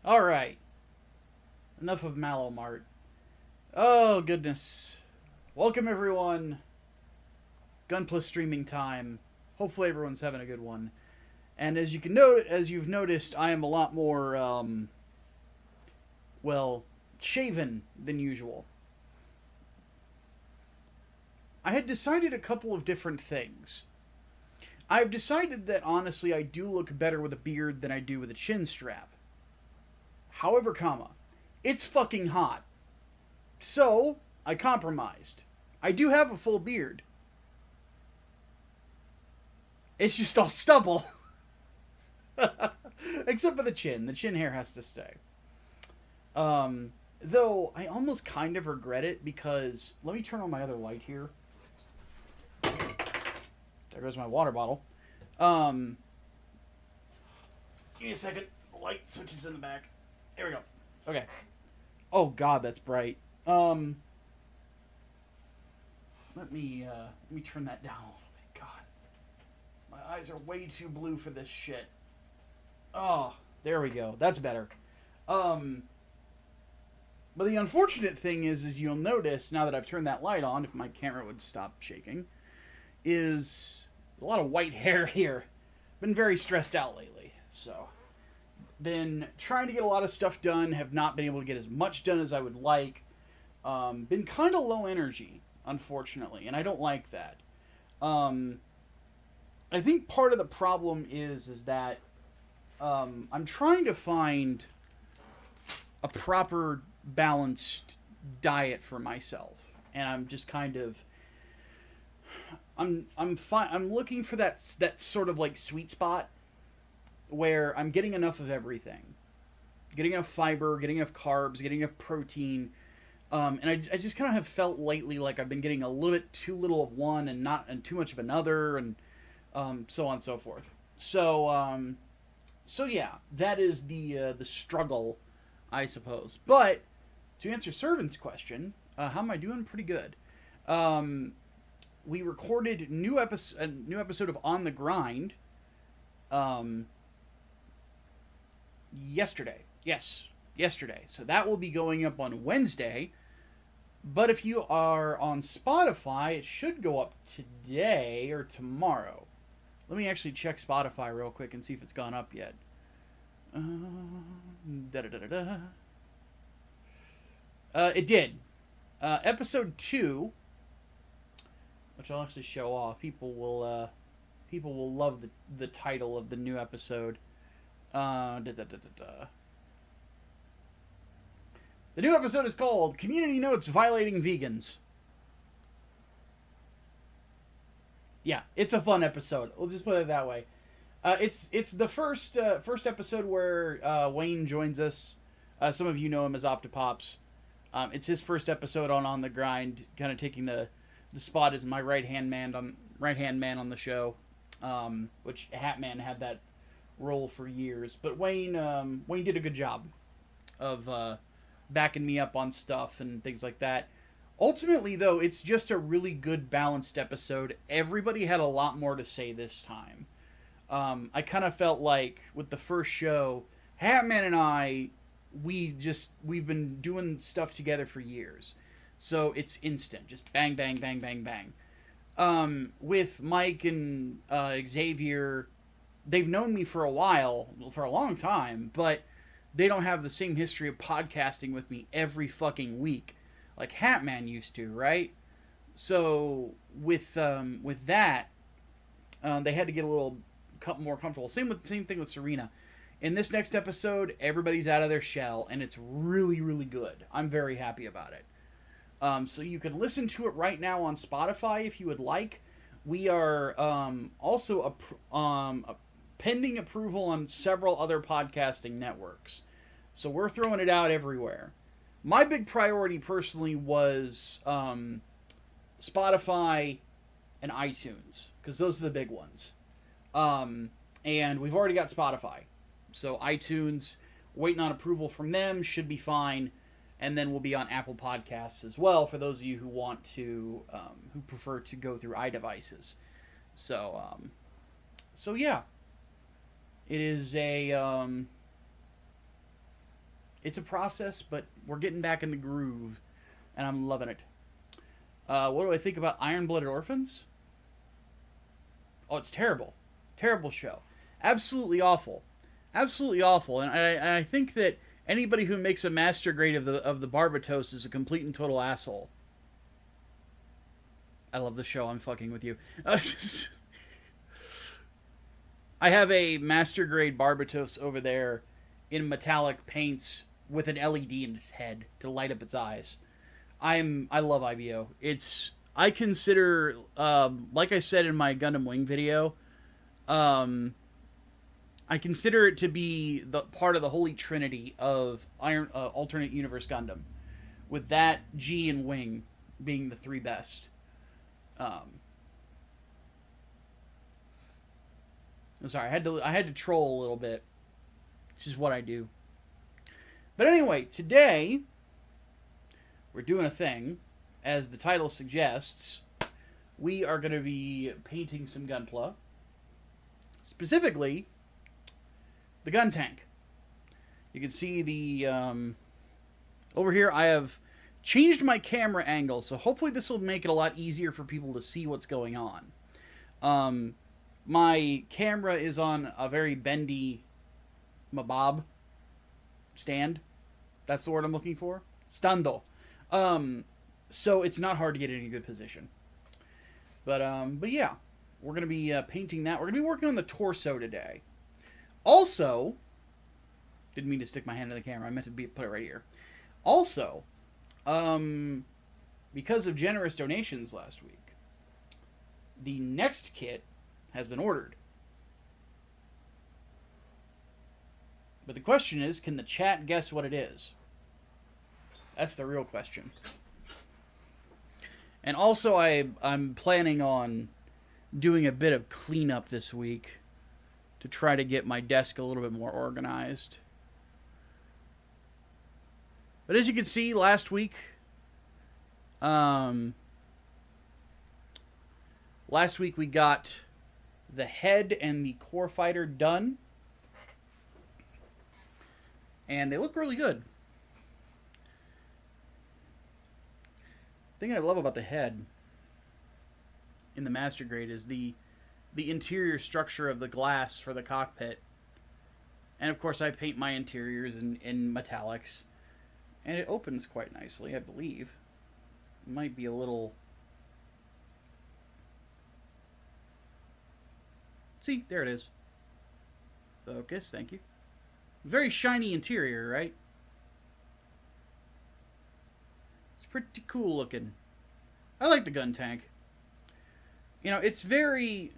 Alright. Enough of Malomart. Oh, goodness. Welcome, everyone. Gunpla streaming time. Hopefully everyone's having a good one. And as you've noticed, I am a lot more, shaven than usual. I had decided a couple of different things. I've decided that, honestly, I do look better with a beard than I do with a chin strap. However, it's fucking hot. So, I compromised. I do have a full beard. It's just all stubble. Except for the chin. The chin hair has to stay. Though, I almost kind of regret it because... Let me turn on my other light here. There goes my water bottle. Give me a second. The light switches in the back. There we go. Okay. Oh god, that's bright. Let me turn that down a little bit. God. My eyes are way too blue for this shit. Oh, there we go. That's better. But the unfortunate thing is you'll notice, now that I've turned that light on, if my camera would stop shaking, is a lot of white hair here. Been very stressed out lately, so... Been trying to get a lot of stuff done, have not been able to get as much done as I would like. Been kind of low energy, unfortunately, and I don't like that. I think part of the problem is that I'm trying to find a proper balanced diet for myself, and I'm just kind of I'm looking for that sort of like sweet spot where I'm getting enough of everything. Getting enough fiber, getting enough carbs, getting enough protein. And I just kind of have felt lately like I've been getting a little bit too little of one and too much of another, and so on and so forth. So yeah, that is the struggle, I suppose. But to answer Servant's question, how am I doing? Pretty good. We recorded a new episode of On the Grind yesterday. Yes, yesterday. So that will be going up on Wednesday. But if you are on Spotify, it should go up today or tomorrow. Let me actually check Spotify real quick and see if it's gone up yet. It did. Episode 2, which I'll actually show off. People will love the title of the new episode. The new episode is called Community Notes Violating Vegans. Yeah, it's a fun episode. We'll just put it that way. It's the first episode where Wayne joins us. Some of you know him as Optipops. It's his first episode on the Grind, kind of taking the spot as my right hand man on the show. Which Hatman had that role for years, but Wayne did a good job of backing me up on stuff and things like that. Ultimately, though, it's just a really good balanced episode. Everybody had a lot more to say this time. I kind of felt like with the first show, Hatman and I, we've been doing stuff together for years, so it's instant, just bang bang bang bang bang. With Mike and Xavier, they've known me for a while, for a long time, but they don't have the same history of podcasting with me every fucking week like Hatman used to, right? So with that, they had to get a little more comfortable. Same thing with Serena. In this next episode, everybody's out of their shell, and it's really, really good. I'm very happy about it. So you can listen to it right now on Spotify if you would like. We are also pending approval on several other podcasting networks. So we're throwing it out everywhere. My big priority personally was Spotify and iTunes, because those are the big ones. And we've already got Spotify. So iTunes, waiting on approval from them, should be fine. And then we'll be on Apple Podcasts as well for those of you who want to, who prefer to go through iDevices. So yeah. It is a It's a process, but we're getting back in the groove, and I'm loving it. What do I think about Iron-Blooded Orphans? Oh, it's terrible. Terrible show. Absolutely awful. Absolutely awful. And I think that anybody who makes a master grade of the Barbatos is a complete and total asshole. I love the show. I'm fucking with you. I have a master grade Barbatos over there in metallic paints with an LED in its head to light up its eyes. I love IBO. I consider, like I said in my Gundam Wing video, I consider it to be the part of the holy trinity of alternate universe Gundam, with that, G, and Wing being the three best. I'm sorry, I had to troll a little bit. This is what I do. But anyway, today we're doing a thing, as the title suggests. We are going to be painting some Gunpla, specifically the Guntank. You can see the over here. I have changed my camera angle, so hopefully this will make it a lot easier for people to see what's going on. My camera is on a very bendy mabob stand. That's the word I'm looking for. Stando. So it's not hard to get in a good position. But yeah, we're going to be painting that. We're going to be working on the torso today. Also, didn't mean to stick my hand in the camera. I meant to put it right here. Also, because of generous donations last week, the next kit has been ordered. But the question is, can the chat guess what it is? That's the real question. And also, I'm planning on doing a bit of cleanup this week to try to get my desk a little bit more organized. But as you can see, last week, we got the head and the core fighter done. And they look really good. The thing I love about the head in the Master Grade is the interior structure of the glass for the cockpit. And of course I paint my interiors in metallics. And it opens quite nicely, I believe. It might be a little... See, there it is. Focus, thank you. Very shiny interior, right? It's pretty cool looking. I like the Guntank. You know, it's very...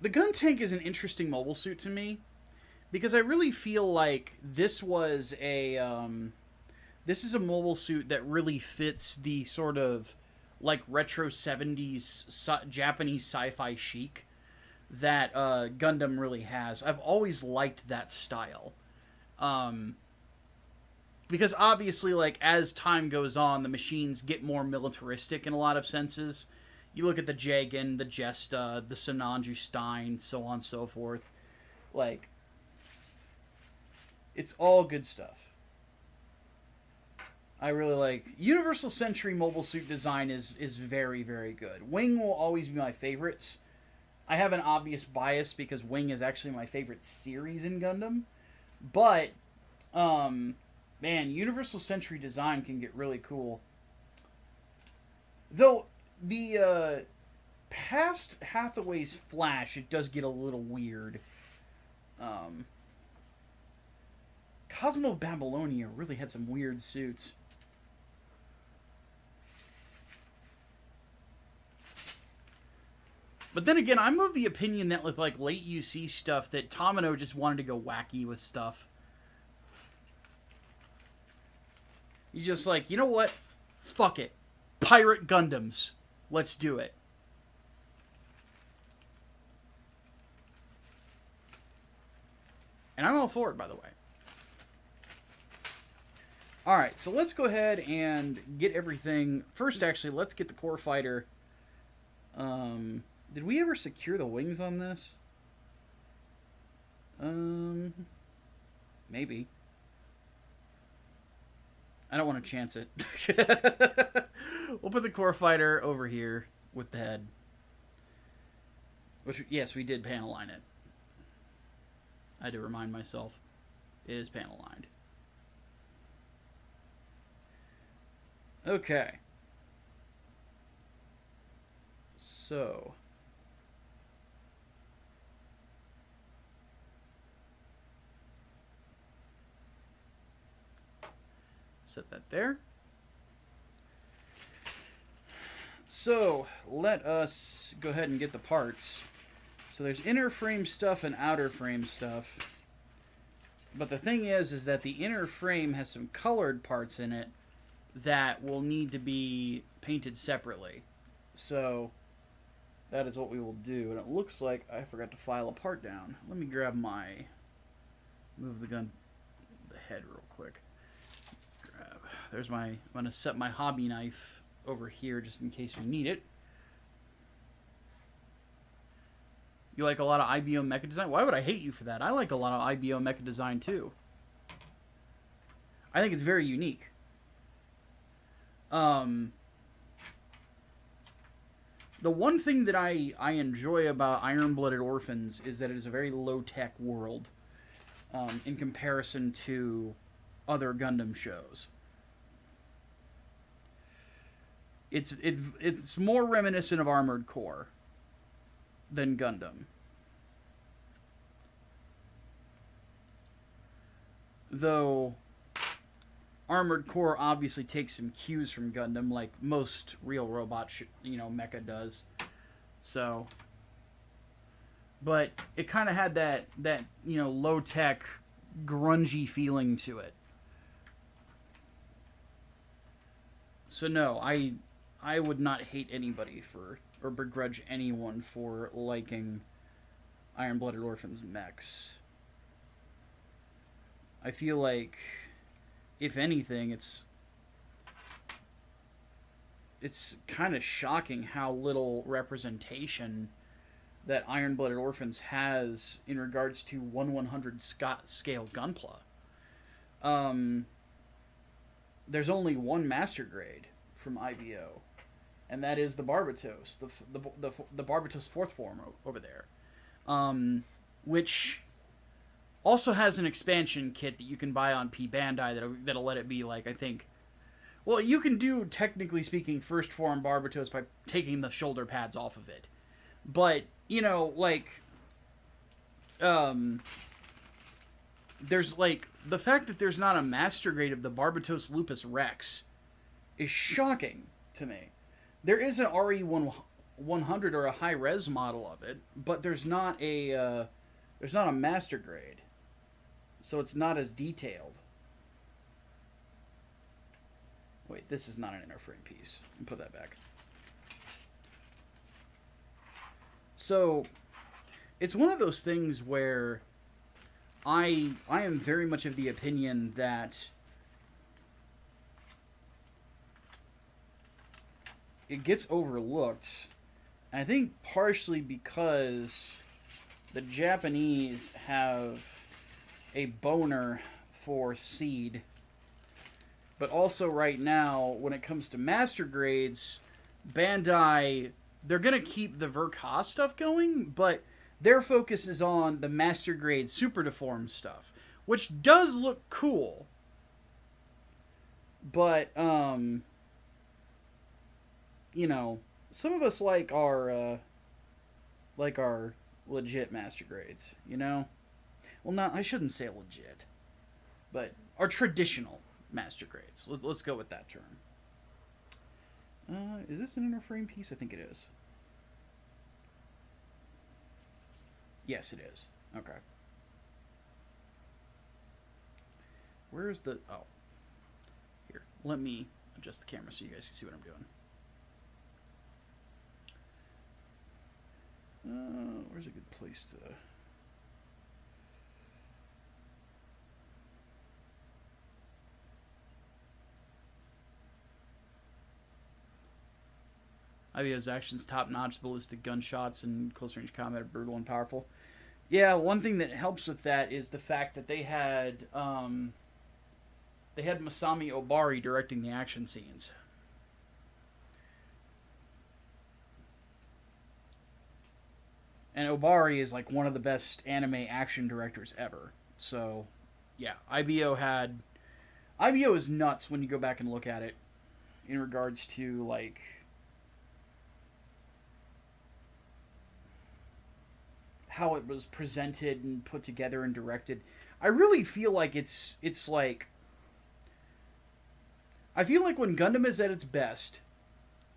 The Guntank is an interesting mobile suit to me, because I really feel like this was a... this is a mobile suit that really fits the sort of, like, retro 70s Japanese sci-fi chic that Gundam really has. I've always liked that style. Because obviously, like, as time goes on, the machines get more militaristic in a lot of senses. You look at the Jagan, the Jesta, the Sonanju Stein, so on and so forth. Like, it's all good stuff. I really like... Universal Century mobile suit design is very, very good. Wing will always be my favorites. I have an obvious bias because Wing is actually my favorite series in Gundam. But, man, Universal Century design can get really cool. Though, the, past Hathaway's Flash, it does get a little weird. Cosmo Babylonia really had some weird suits. But then again, I'm of the opinion that with, like, late UC stuff, that Tomino just wanted to go wacky with stuff. He's just like, you know what? Fuck it. Pirate Gundams. Let's do it. And I'm all for it, by the way. Alright, so let's go ahead and get everything... First, actually, let's get the core fighter. Did we ever secure the wings on this? Maybe. I don't want to chance it. We'll put the core fighter over here with the head. Which, yes, we did panel line it. I had to remind myself. It is panel lined. Okay. So. Set that there. So, let us go ahead and get the parts. So there's inner frame stuff and outer frame stuff. But the thing is that the inner frame has some colored parts in it that will need to be painted separately. So that is what we will do. And it looks like I forgot to file a part down. Let me grab my... Move the head real quick. There's my... I'm going to set my hobby knife over here just in case we need it. You like a lot of IBO mecha design? Why would I hate you for that? I like a lot of IBO mecha design too. I think it's very unique. The one thing that I enjoy about Iron-Blooded Orphans is that it is a very low-tech world in comparison to other Gundam shows. It's more reminiscent of Armored Core than Gundam. Though Armored Core obviously takes some cues from Gundam, like most real robot, mecha does. So, but it kind of had that low tech, grungy feeling to it. So no, I would not hate anybody for, or begrudge anyone for liking Iron-Blooded Orphans mechs. I feel like, if anything, it's kind of shocking how little representation that Iron-Blooded Orphans has in regards to 1/100 scale Gunpla. There's only one Master Grade from IBO, and that is the Barbatos, the Barbatos 4th form over there, which also has an expansion kit that you can buy on P Bandai that'll let it be like, I think, well, you can do, technically speaking, first form Barbatos by taking the shoulder pads off of it, but there's the fact that there's not a Master Grade of the Barbatos Lupus Rex is shocking to me. There is an RE100 or a high res model of it, but there's not a Master Grade, so it's not as detailed. Wait, this is not an inner frame piece. Let me put that back. So it's one of those things where I am very much of the opinion that it gets overlooked. I think partially because the Japanese have a boner for Seed. But also right now, when it comes to Master Grades, Bandai, they're going to keep the Verka stuff going, but their focus is on the Master Grade Super Deformed stuff, which does look cool. But, some of us like our legit Master Grades, Well, not, I shouldn't say legit, but our traditional Master Grades. Let's go with that term. Is this an inner frame piece? I think it is. Yes, it is. Okay. Where's the... Oh. Here. Let me adjust the camera so you guys can see what I'm doing. Where's a good place to... IBO's actions top-notch, ballistic gunshots, and close-range combat are brutal and powerful. Yeah, one thing that helps with that is the fact that they had they had Masami Obari directing the action scenes. And Obari is like one of the best anime action directors ever. So, yeah, IBO is nuts when you go back and look at it in regards to like how it was presented and put together and directed. I really feel like it's like I feel like when Gundam is at its best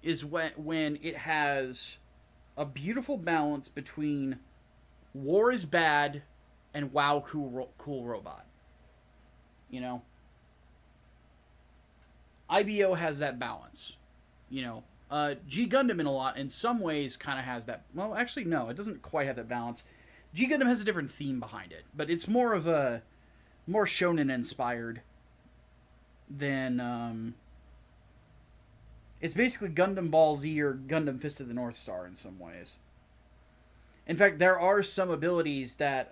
is when it has a beautiful balance between war is bad and wow, cool robot. You know? IBO has that balance. You know? G Gundam in some ways kind of has that. Well, actually, no, it doesn't quite have that balance. G Gundam has a different theme behind it, but it's more of a more shonen inspired than it's basically Gundam Ball Z or Gundam Fist of the North Star in some ways. In fact, there are some abilities that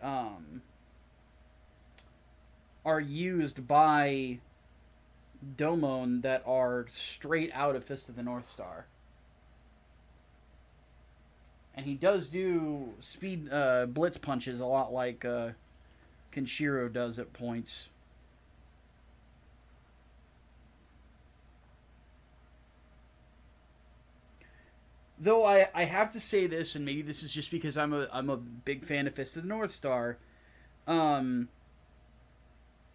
are used by Domon that are straight out of Fist of the North Star. And he does do speed blitz punches a lot like Kenshiro does at points. Though I have to say this, and maybe this is just because I'm a big fan of Fist of the North Star.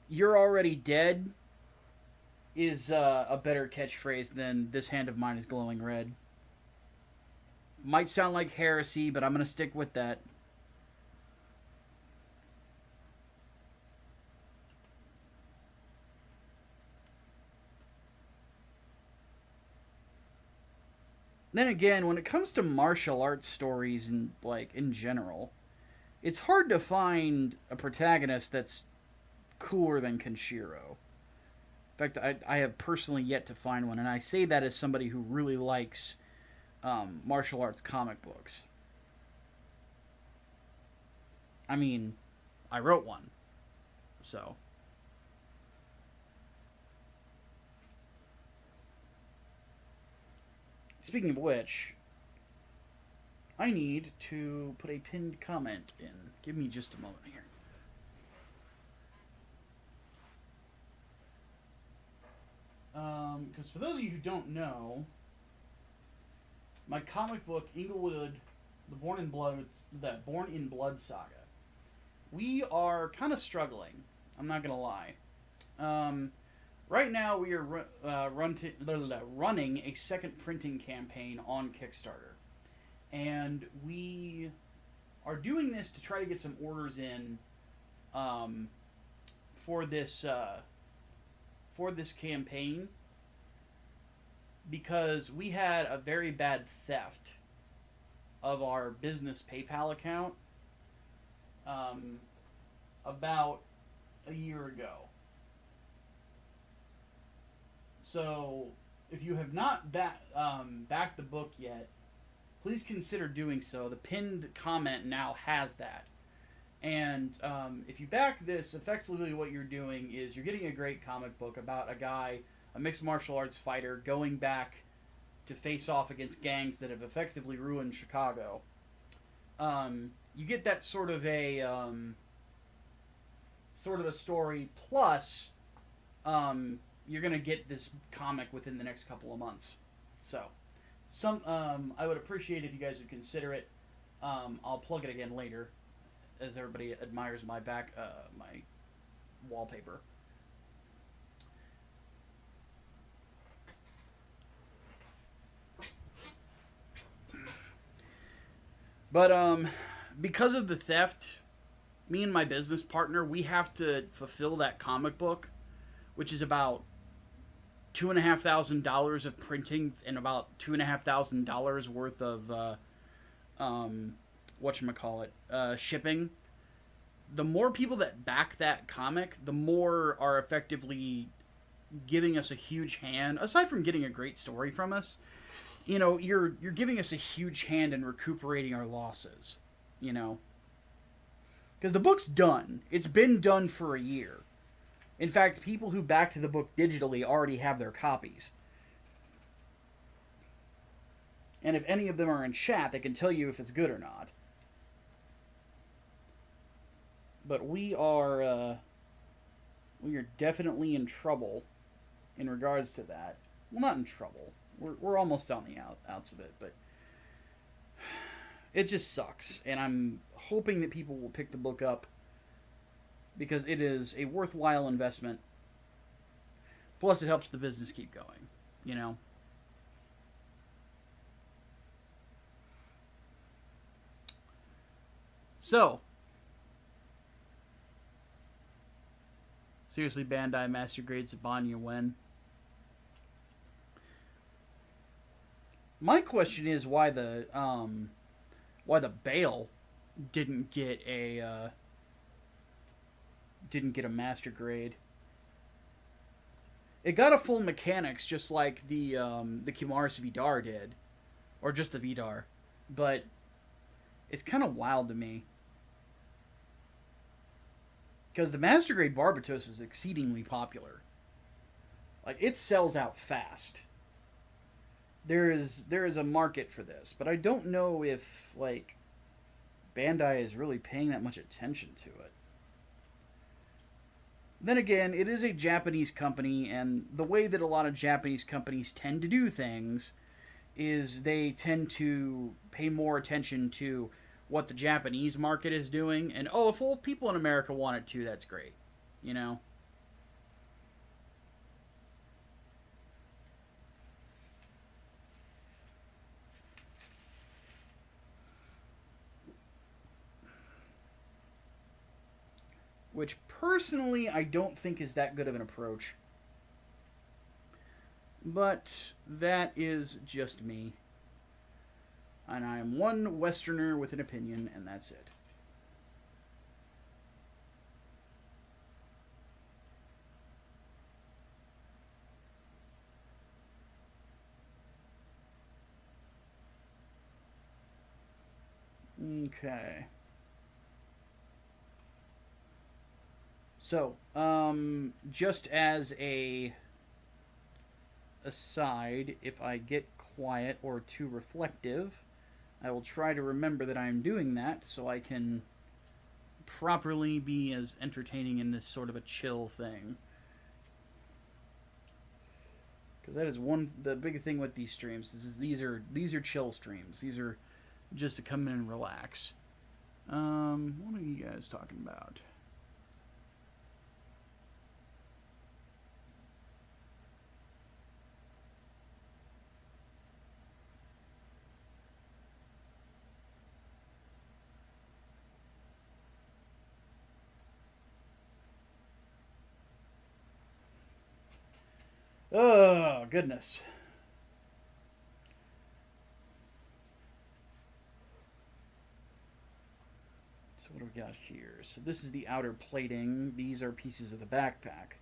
You're already dead is a better catchphrase than this hand of mine is glowing red. Might sound like heresy, but I'm going to stick with that. Then again, when it comes to martial arts stories and like in general, it's hard to find a protagonist that's cooler than Kenshiro. In fact, I have personally yet to find one, and I say that as somebody who really likes martial arts comic books. I mean, I wrote one, so. Speaking of which, I need to put a pinned comment in. Give me just a moment here. Because for those of you who don't know, my comic book, ENGLEWOOD, the Born in Blood saga, we are kind of struggling. I'm not going to lie. Right now, we are running a second printing campaign on Kickstarter. And we are doing this to try to get some orders in for this campaign, because we had a very bad theft of our business PayPal account about a year ago. So, if you have not backed the book yet, please consider doing so. The pinned comment now has that. And if you back this, effectively what you're doing is you're getting a great comic book about a guy, a mixed martial arts fighter, going back to face off against gangs that have effectively ruined Chicago. You get that sort of a story, plus you're going to get this comic within the next couple of months. So, I would appreciate if you guys would consider it. I'll plug it again later, as everybody admires my my wallpaper. But because of the theft, me and my business partner, we have to fulfill that comic book, which is about $2,500 of printing and about $2,500 worth of shipping. The more people that back that comic, the more are effectively giving us a huge hand. Aside from getting a great story from us, you know, you're giving us a huge hand in recuperating our losses, you know. Because the book's done. It's been done for a year. In fact, people who backed the book digitally already have their copies. And if any of them are in chat, they can tell you if it's good or not. But we are definitely in trouble in regards to that. Well, not in trouble. We're almost on the outs of it, but it just sucks. And I'm hoping that people will pick the book up because it is a worthwhile investment. Plus, it helps the business keep going, you know? So, seriously, Bandai Master Grade Guntank when? My question is why the Bale didn't get a Master Grade. It got a full mechanics just like the Kimaris Vidar did, or just the Vidar, but it's kind of wild to me. Because the Master Grade Barbatos is exceedingly popular. Like, it sells out fast. There is a market for this, but I don't know if, like, Bandai is really paying that much attention to it. Then again, it is a Japanese company, and the way that a lot of Japanese companies tend to do things is they tend to pay more attention to what the Japanese market is doing, and if all people in America want it too, that's great, you know? Which, personally, I don't think is that good of an approach. But that is just me. And I am one Westerner with an opinion, and that's it. Okay. So, just as a aside, if I get quiet or too reflective, I will try to remember that I'm doing that so I can properly be as entertaining in this sort of a chill thing. Because that is the big thing with these streams is these are chill streams. These are just to come in and relax. What are you guys talking about? Oh, goodness. So what do we got here? So this is the outer plating. These are pieces of the backpack.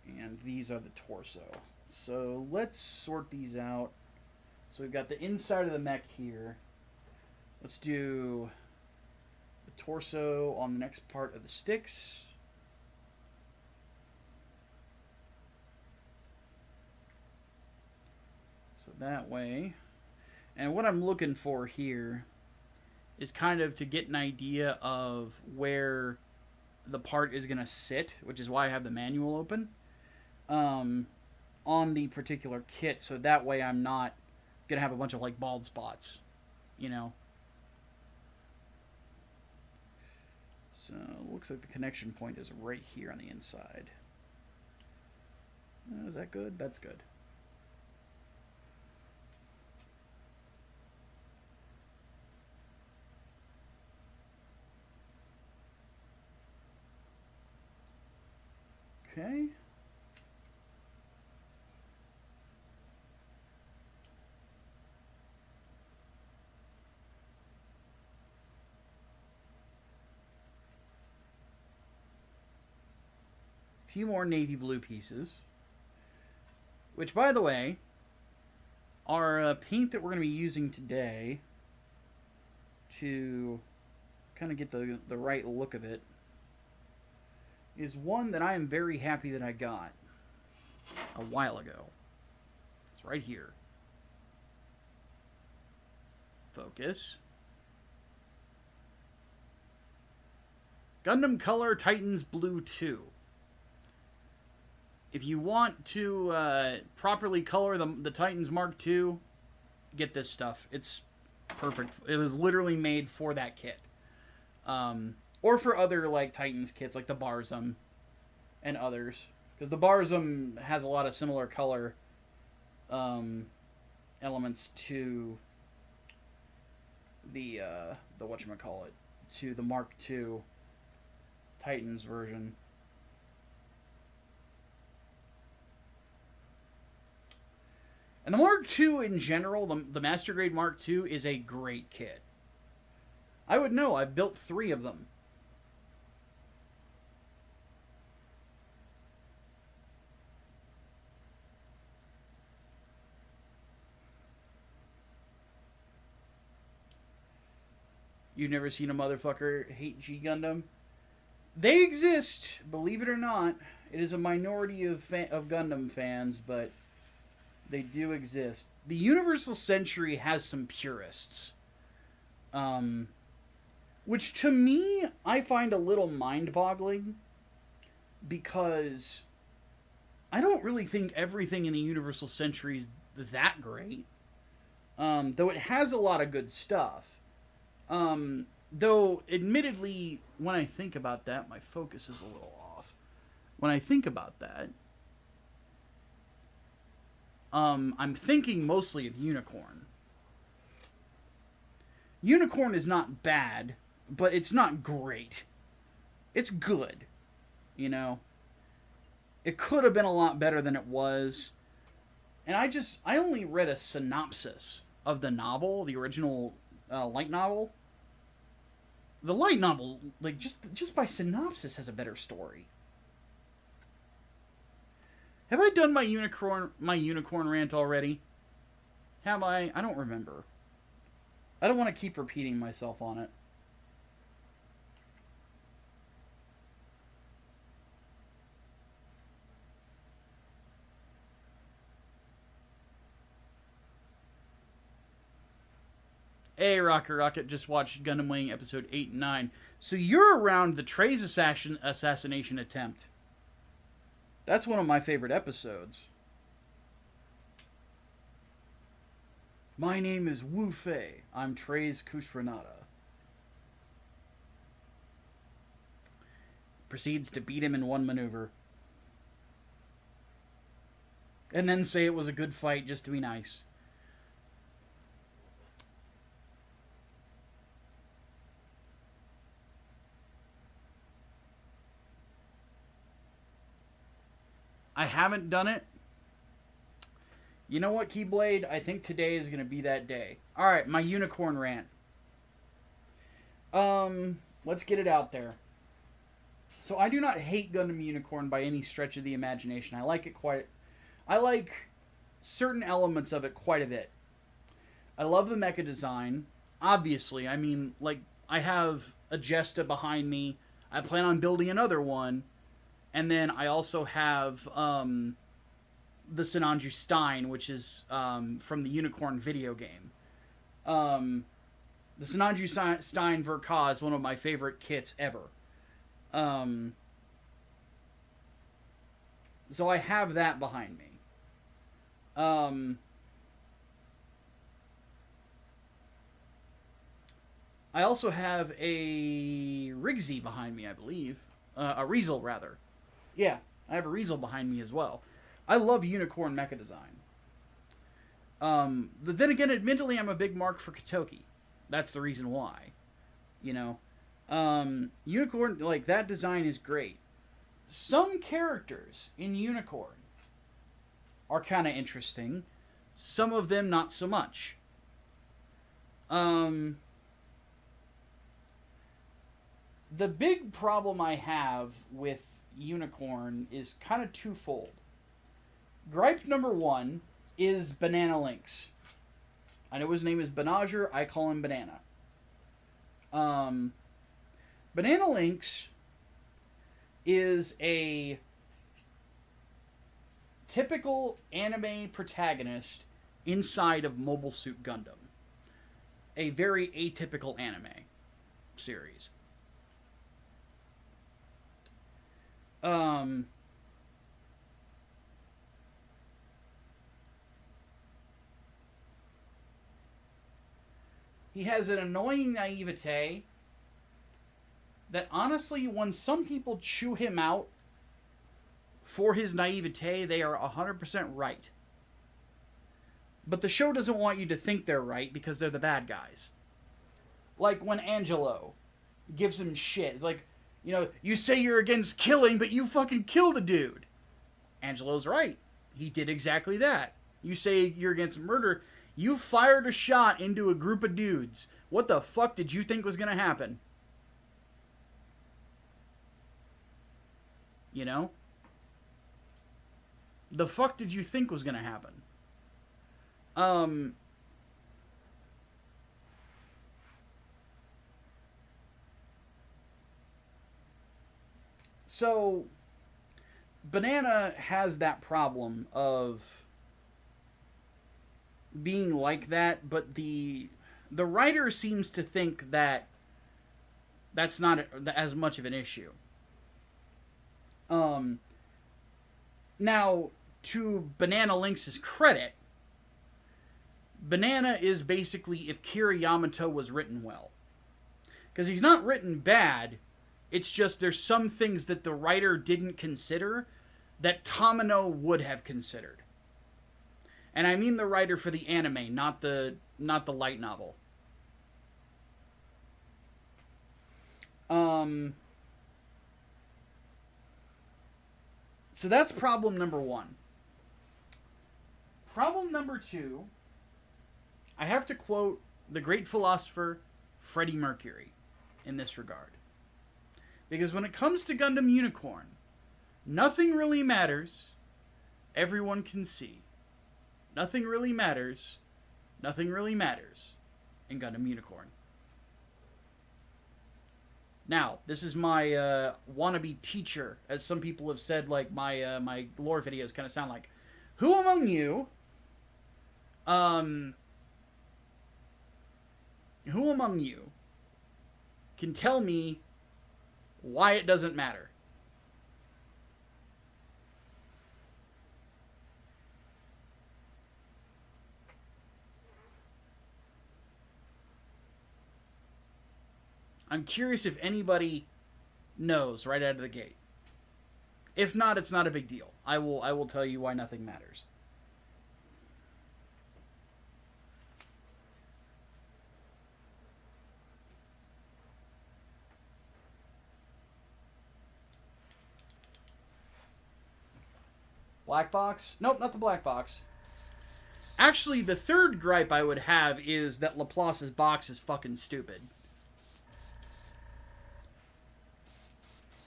And these are the torso. So let's sort these out. So we've got the inside of the mech here. Let's do the torso on the next part of the sticks. That way. And what I'm looking for here is kind of to get an idea of where the part is going to sit, which is why I have the manual open, on the particular kit, so that way I'm not going to have a bunch of, like, bald spots, you know. So, it looks like the connection point is right here on the inside. Is that good? That's good. Okay. A few more navy blue pieces. Which, by the way, our paint that we're going to be using today to kind of get the right look of it is one that I am very happy that I got a while ago. It's right here. Focus. Gundam Color Titans Blue 2. If you want to properly color the Titans Mark II, get this stuff. It's perfect. It was literally made for that kit. Or for other like Titans kits, like the Barzum and others. Because the Barzum has a lot of similar color elements to the whatchamacallit, to the Mark II Titans version. And the Mark II in general, the Master Grade Mark II, is a great kit. I would know. I've built 3 of them. You've never seen a motherfucker hate G Gundam? They exist, believe it or not. It is a minority of Gundam fans, but they do exist. The Universal Century has some purists. Which to me, I find a little mind-boggling. Because I don't really think everything in the Universal Century is that great. Though it has a lot of good stuff. Though, admittedly, when I think about that, my focus is a little off. When I think about that, I'm thinking mostly of Unicorn. Unicorn is not bad, but it's not great. It's good, you know? It could have been a lot better than it was. And I only read a synopsis of the novel, the original light novel. The light novel, like, just by synopsis, has a better story. Have I done my unicorn rant already? Have I? I don't remember. I don't want to keep repeating myself on it. Hey, Rocket, just watched Gundam Wing episode 8 and 9. So you're around the Trey's assassination attempt. That's one of my favorite episodes. My name is Wu Fei. I'm Trey's Kushranada. Proceeds to beat him in one maneuver. And then say it was a good fight just to be nice. I haven't done it. You know what, Keyblade? I think today is going to be that day. Alright, my unicorn rant. Let's get it out there. So I do not hate Gundam Unicorn by any stretch of the imagination. I like certain elements of it quite a bit. I love the mecha design. Obviously, I mean, like, I have a Jesta behind me. I plan on building another one. And then I also have the Sinanju Stein, which is from the Unicorn video game. The Sinanju Stein Verka is one of my favorite kits ever. So I have that behind me. I also have a Rigsy behind me, I believe. A Riesel, rather. Yeah, I have a Riesel behind me as well. I love Unicorn mecha design. Then again, admittedly, I'm a big mark for Katoki. That's the reason why. You know? Unicorn, like, that design is great. Some characters in Unicorn are kind of interesting. Some of them not so much. The big problem I have with Unicorn is kind of twofold. Gripe number 1 is Banana Lynx. I know his name is Banager, I call him Banana. Banana Lynx is a typical anime protagonist inside of Mobile Suit Gundam. A very atypical anime series. He has an annoying naivete that honestly, when some people chew him out for his naivete, they are 100% right. But the show doesn't want you to think they're right because they're the bad guys. Like when Angelo gives him shit. It's like, you know, you say you're against killing, but you fucking killed a dude. Angelo's right. He did exactly that. You say you're against murder. You fired a shot into a group of dudes. What the fuck did you think was going to happen? You know? The fuck did you think was going to happen? So, Banana has that problem of being like that, but the writer seems to think that that's not as much of an issue. Now, to Banana Lynx's credit, Banana is basically if Kira Yamato was written well. Because he's not written bad, it's just there's some things that the writer didn't consider that Tamino would have considered. And I mean the writer for the anime, not the light novel. So that's problem number one. Problem number two, I have to quote the great philosopher Freddie Mercury in this regard. Because when it comes to Gundam Unicorn, nothing really matters. Everyone can see. Nothing really matters. Nothing really matters in Gundam Unicorn. Now, this is my wannabe teacher, as some people have said, like my lore videos kind of sound like. Who among you, can tell me why it doesn't matter? I'm curious if anybody knows right out of the gate. If not, it's not a big deal. I will tell you why nothing matters. Black box? Nope, not the black box. Actually, the third gripe I would have is that Laplace's box is fucking stupid.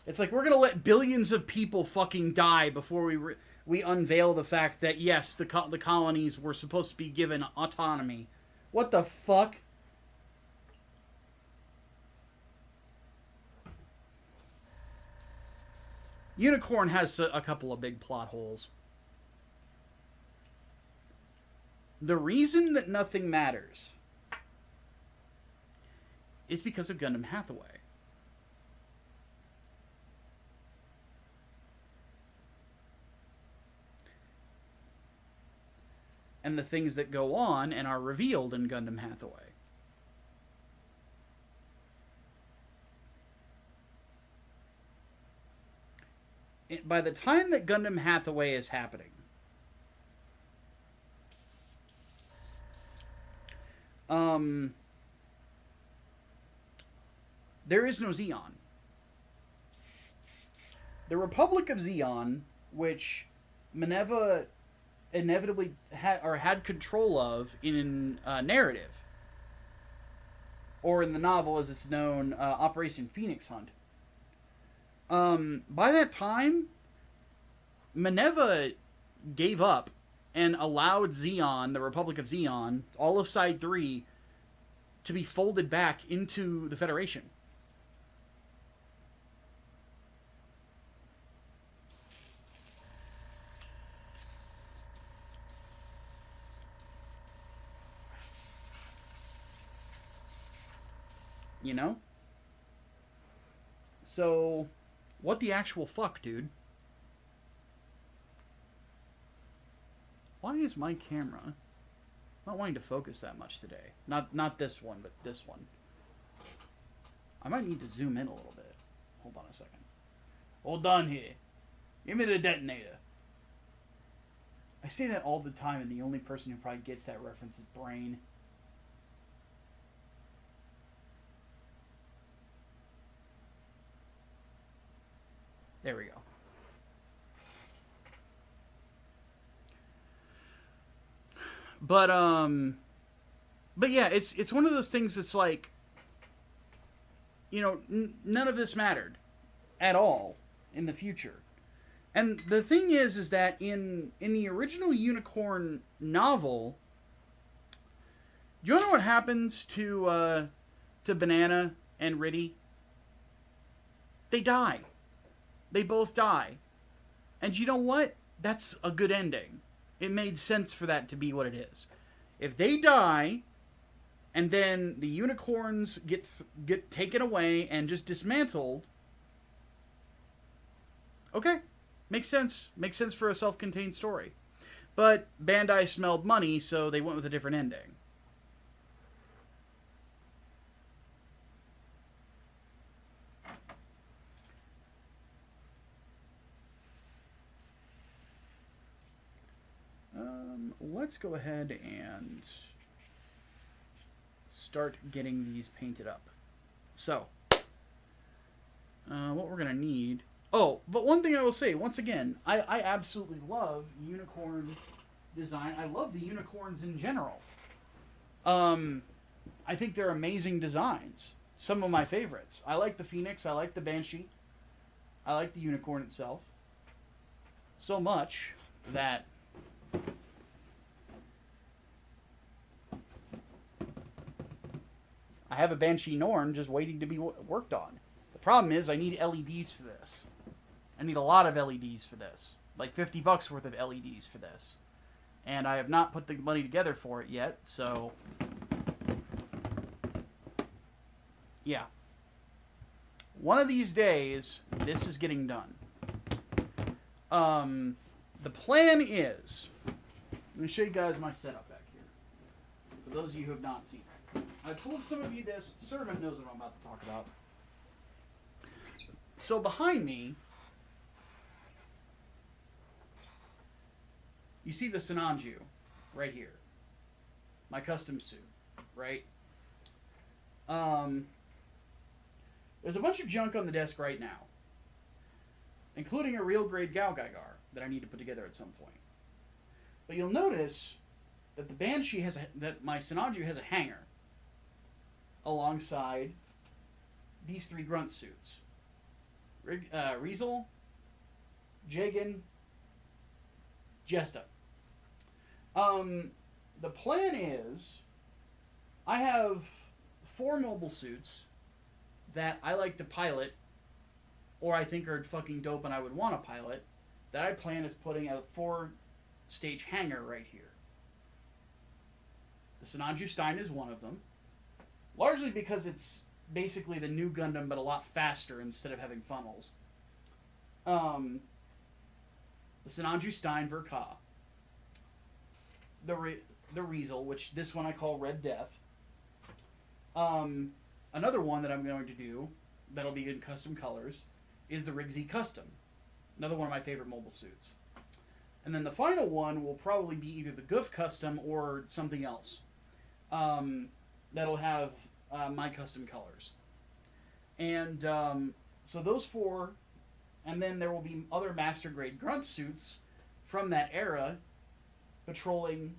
It's like, we're gonna let billions of people fucking die before we unveil the fact that, yes, the colonies were supposed to be given autonomy. What the fuck? Unicorn has a couple of big plot holes. The reason that nothing matters is because of Gundam Hathaway. And the things that go on and are revealed in Gundam Hathaway. By the time that Gundam Hathaway is happening, there is no Zeon. The Republic of Zeon, which Minerva inevitably had control of in narrative, or in the novel as it's known, Operation Phoenix Hunt. By that time, Minerva gave up and allowed Zeon, the Republic of Zeon, all of Side 3, to be folded back into the Federation. You know? So, what the actual fuck, dude? Why is my camera not wanting to focus that much today? Not this one, but this one. I might need to zoom in a little bit. Hold on a second. Hold on here. Give me the detonator. I say that all the time, and the only person who probably gets that reference is Brain. There we go. But yeah, it's one of those things that's like, you know, none of this mattered at all in the future. And the thing is that in the original Unicorn novel, do you want to know what happens to Banana and Riddy? They die. They both die. And you know what? That's a good ending. It made sense for that to be what it is. If they die, and then the unicorns get taken away and just dismantled, okay, makes sense. Makes sense for a self-contained story. But Bandai smelled money, so they went with a different ending. Let's go ahead and start getting these painted up. So, what we're going to need... Oh, but one thing I will say, once again, I absolutely love unicorn design. I love the unicorns in general. I think they're amazing designs. Some of my favorites. I like the Phoenix. I like the Banshee. I like the unicorn itself. So much that... I have a Banshee Norn just waiting to be worked on. The problem is I need LEDs for this. I need a lot of LEDs for this. Like $50 worth of LEDs for this. And I have not put the money together for it yet, so... yeah. One of these days, this is getting done. The plan is... Let me show you guys my setup back here. For those of you who have not seen it. I told some of you this. Servant knows what I'm about to talk about. So behind me, you see the Sinanju right here. My custom suit, right? There's a bunch of junk on the desk right now, including a real grade Gaugigar that I need to put together at some point. But you'll notice that the Banshee has that my Sinanju has a hanger alongside these three grunt suits. Riesel, Jagan, Jesta. The plan is I have 4 mobile suits that I like to pilot, or I think are fucking dope and I would want to pilot, that I plan is putting a 4-stage hangar right here. The Sinanju Stein is one of them. Largely because it's basically the new Gundam, but a lot faster instead of having funnels. The Sinanju Stein Verka. The Riesel, which this one I call Red Death. Another one that I'm going to do, that'll be in custom colors, is the Riggsy Custom. Another one of my favorite mobile suits. And then the final one will probably be either the Goof Custom or something else. That'll have my custom colors. And so those 4, and then there will be other Master Grade Grunt suits from that era patrolling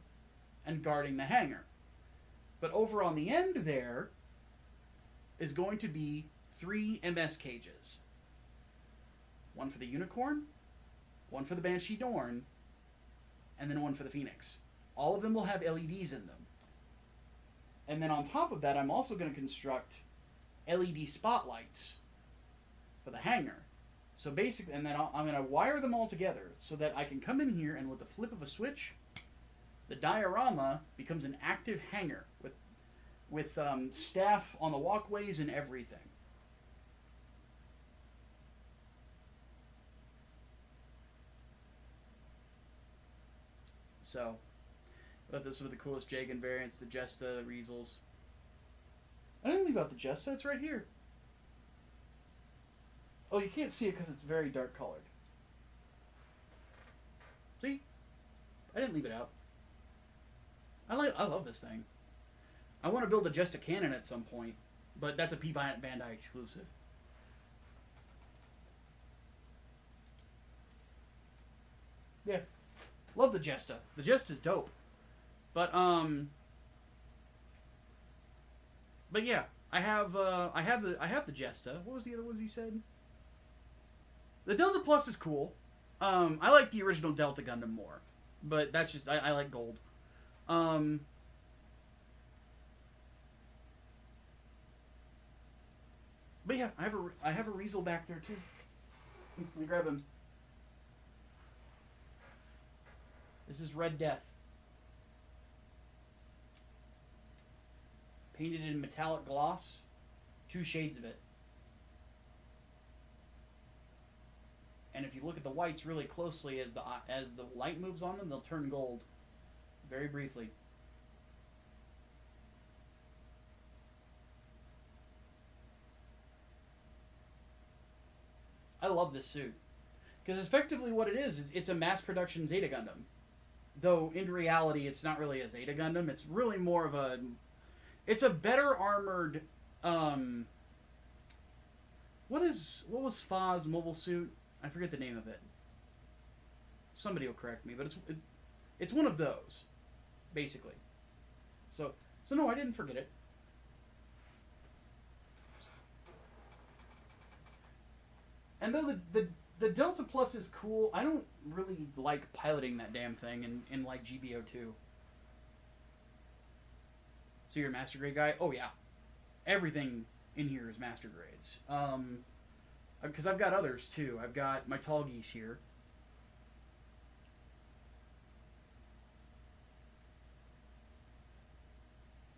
and guarding the hangar. But over on the end there is going to be 3 MS cages. One for the Unicorn, one for the Banshee Norn, and then one for the Phoenix. All of them will have LEDs in them. And then on top of that, I'm also going to construct LED spotlights for the hangar. So basically, and then I'm going to wire them all together so that I can come in here and with the flip of a switch, the diorama becomes an active hangar with staff on the walkways and everything. So, that's some of the coolest Jagan variants, the Jesta, the Riesels. I didn't leave out the Jesta, it's right here. Oh, you can't see it because it's very dark colored. See? I didn't leave it out. I love this thing. I want to build a Jesta cannon at some point, but that's a P Bandai exclusive. Yeah. Love the Jesta. The Jesta's dope. But yeah, I have the Jesta. What was the other ones he said? The Delta Plus is cool. I like the original Delta Gundam more, but that's just I like gold. But yeah, I have a Riesel back there too. Let me grab him. This is Red Death. Painted in metallic gloss. 2 shades of it. And if you look at the whites really closely, as the light moves on them, they'll turn gold. Very briefly. I love this suit. Because effectively what it is it's a mass production Zeta Gundam. Though in reality it's not really a Zeta Gundam, it's really more of a... It's a better armored... What was Fa's mobile suit? I forget the name of it. Somebody will correct me, but it's one of those, basically. So no, I didn't forget it. And though the Delta Plus is cool, I don't really like piloting that damn thing in like GBO2. So you're a Master Grade guy? Oh yeah. Everything in here is Master Grades. Because I've got others too. I've got my Tall Geese here.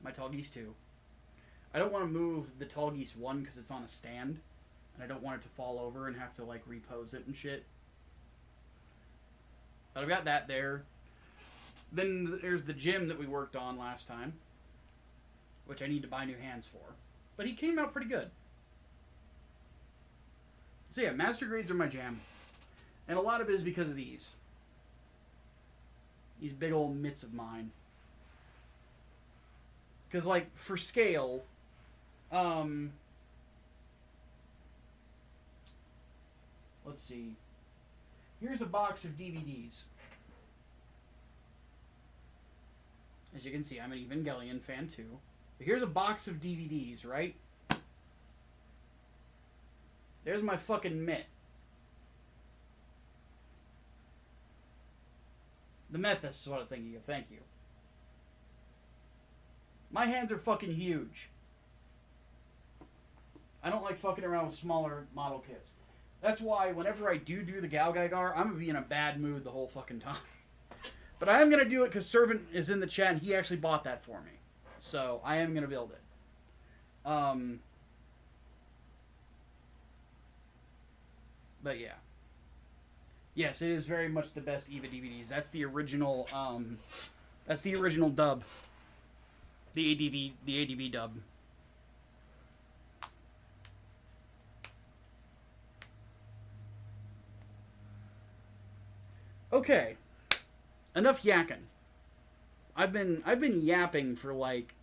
My Tall Geese 2. I don't want to move the Tall Geese 1 because it's on a stand. And I don't want it to fall over and have to like repose it and shit. But I've got that there. Then there's the Jim that we worked on last time. Which I need to buy new hands for. But he came out pretty good. So yeah, Master Grades are my jam. And a lot of it is because of these. These big old mitts of mine. Because like, for scale... let's see. Here's a box of DVDs. As you can see, I'm an Evangelion fan too. But here's a box of DVDs, right? There's my fucking mitt. The Methus is what I was thinking of. Thank you. My hands are fucking huge. I don't like fucking around with smaller model kits. That's why whenever I do the Galgaigar, I'm going to be in a bad mood the whole fucking time. But I am going to do it because Servant is in the chat and he actually bought that for me. So I am going to build it. But yeah. Yes, it is very much the best EVA DVDs. That's the original, that's the original dub. The ADV dub. Okay. Enough yakking. I've been yapping for like,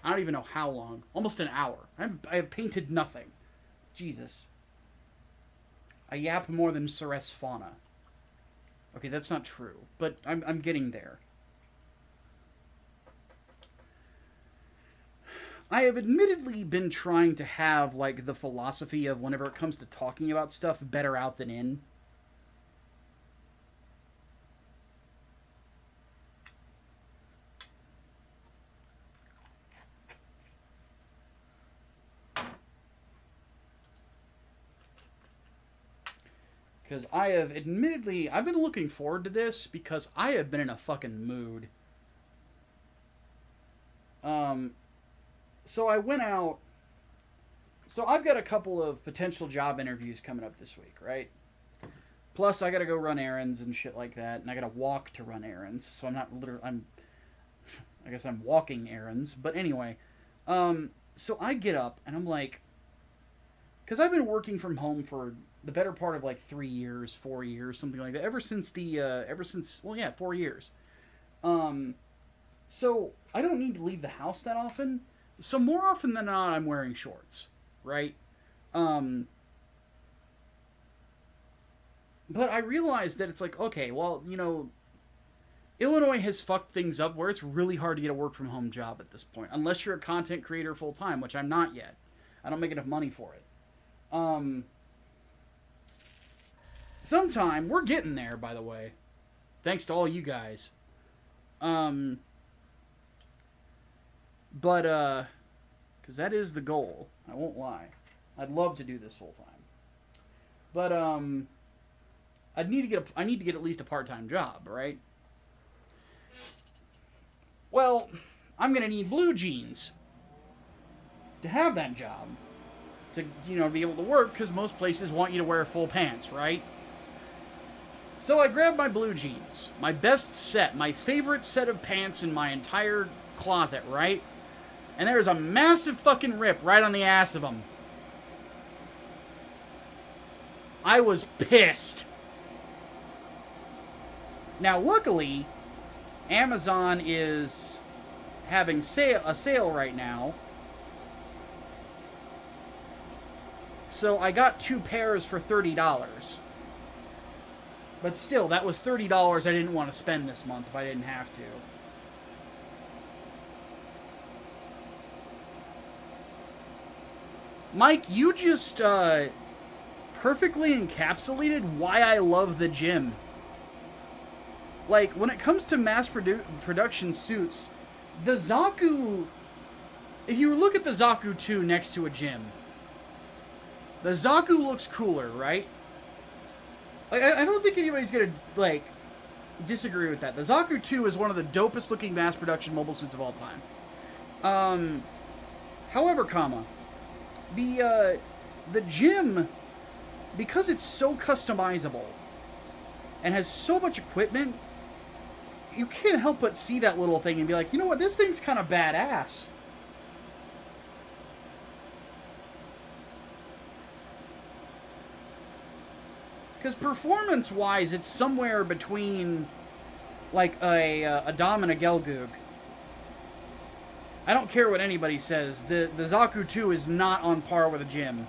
I don't even know how long. Almost an hour. I have painted nothing. Jesus. I yap more than Ceres Fauna. Okay, that's not true, but I'm getting there. I have admittedly been trying to have like the philosophy of whenever it comes to talking about stuff, better out than in. Because I have admittedly, I've been looking forward to this because I have been in a fucking mood. So I went out. So I've got a couple of potential job interviews coming up this week, right? Plus, I gotta go run errands and shit like that, and I gotta walk to run errands. So I'm not literally. I guess I'm walking errands, but anyway. So I get up and I'm like, because I've been working from home for the better part of like 3 years, 4 years, something like that. Ever since 4 years. So I don't need to leave the house that often. So more often than not, I'm wearing shorts, right? But I realized that it's like, okay, well, Illinois has fucked things up where it's really hard to get a work from home job at this point, unless you're a content creator full time, which I'm not yet. I don't make enough money for it. Sometime we're getting there, by the way, thanks to all you guys. But because that is the goal. I won't lie. I'd love to do this full time. But I need to get at least a part-time job, right? Well, I'm gonna need blue jeans to have that job, to be able to work, because most places want you to wear full pants, right? So I grabbed my blue jeans, my best set, my favorite set of pants in my entire closet, right? And there's a massive fucking rip right on the ass of them. I was pissed. Now, luckily, Amazon is having a sale right now. So I got 2 pairs for $30. But still, that was $30 I didn't want to spend this month if I didn't have to. Mike, you just perfectly encapsulated why I love the gym. Like, when it comes to mass production suits, the Zaku... If you look at the Zaku 2 next to a gym, the Zaku looks cooler, right? Like, I don't think anybody's gonna, like, disagree with that. The Zaku 2 is one of the dopest looking mass production mobile suits of all time. However, the gym, because it's so customizable and has so much equipment, you can't help but see that little thing and be like, you know what, this thing's kind of badass. Because performance-wise, it's somewhere between, like, a Dom and a Gelgoog. I don't care what anybody says. The Zaku 2 is not on par with a Jim.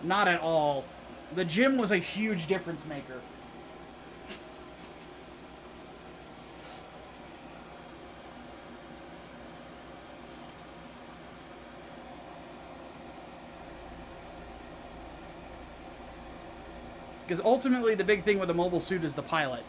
Not at all. The Jim was a huge difference maker. Because ultimately, the big thing with a mobile suit is the pilot.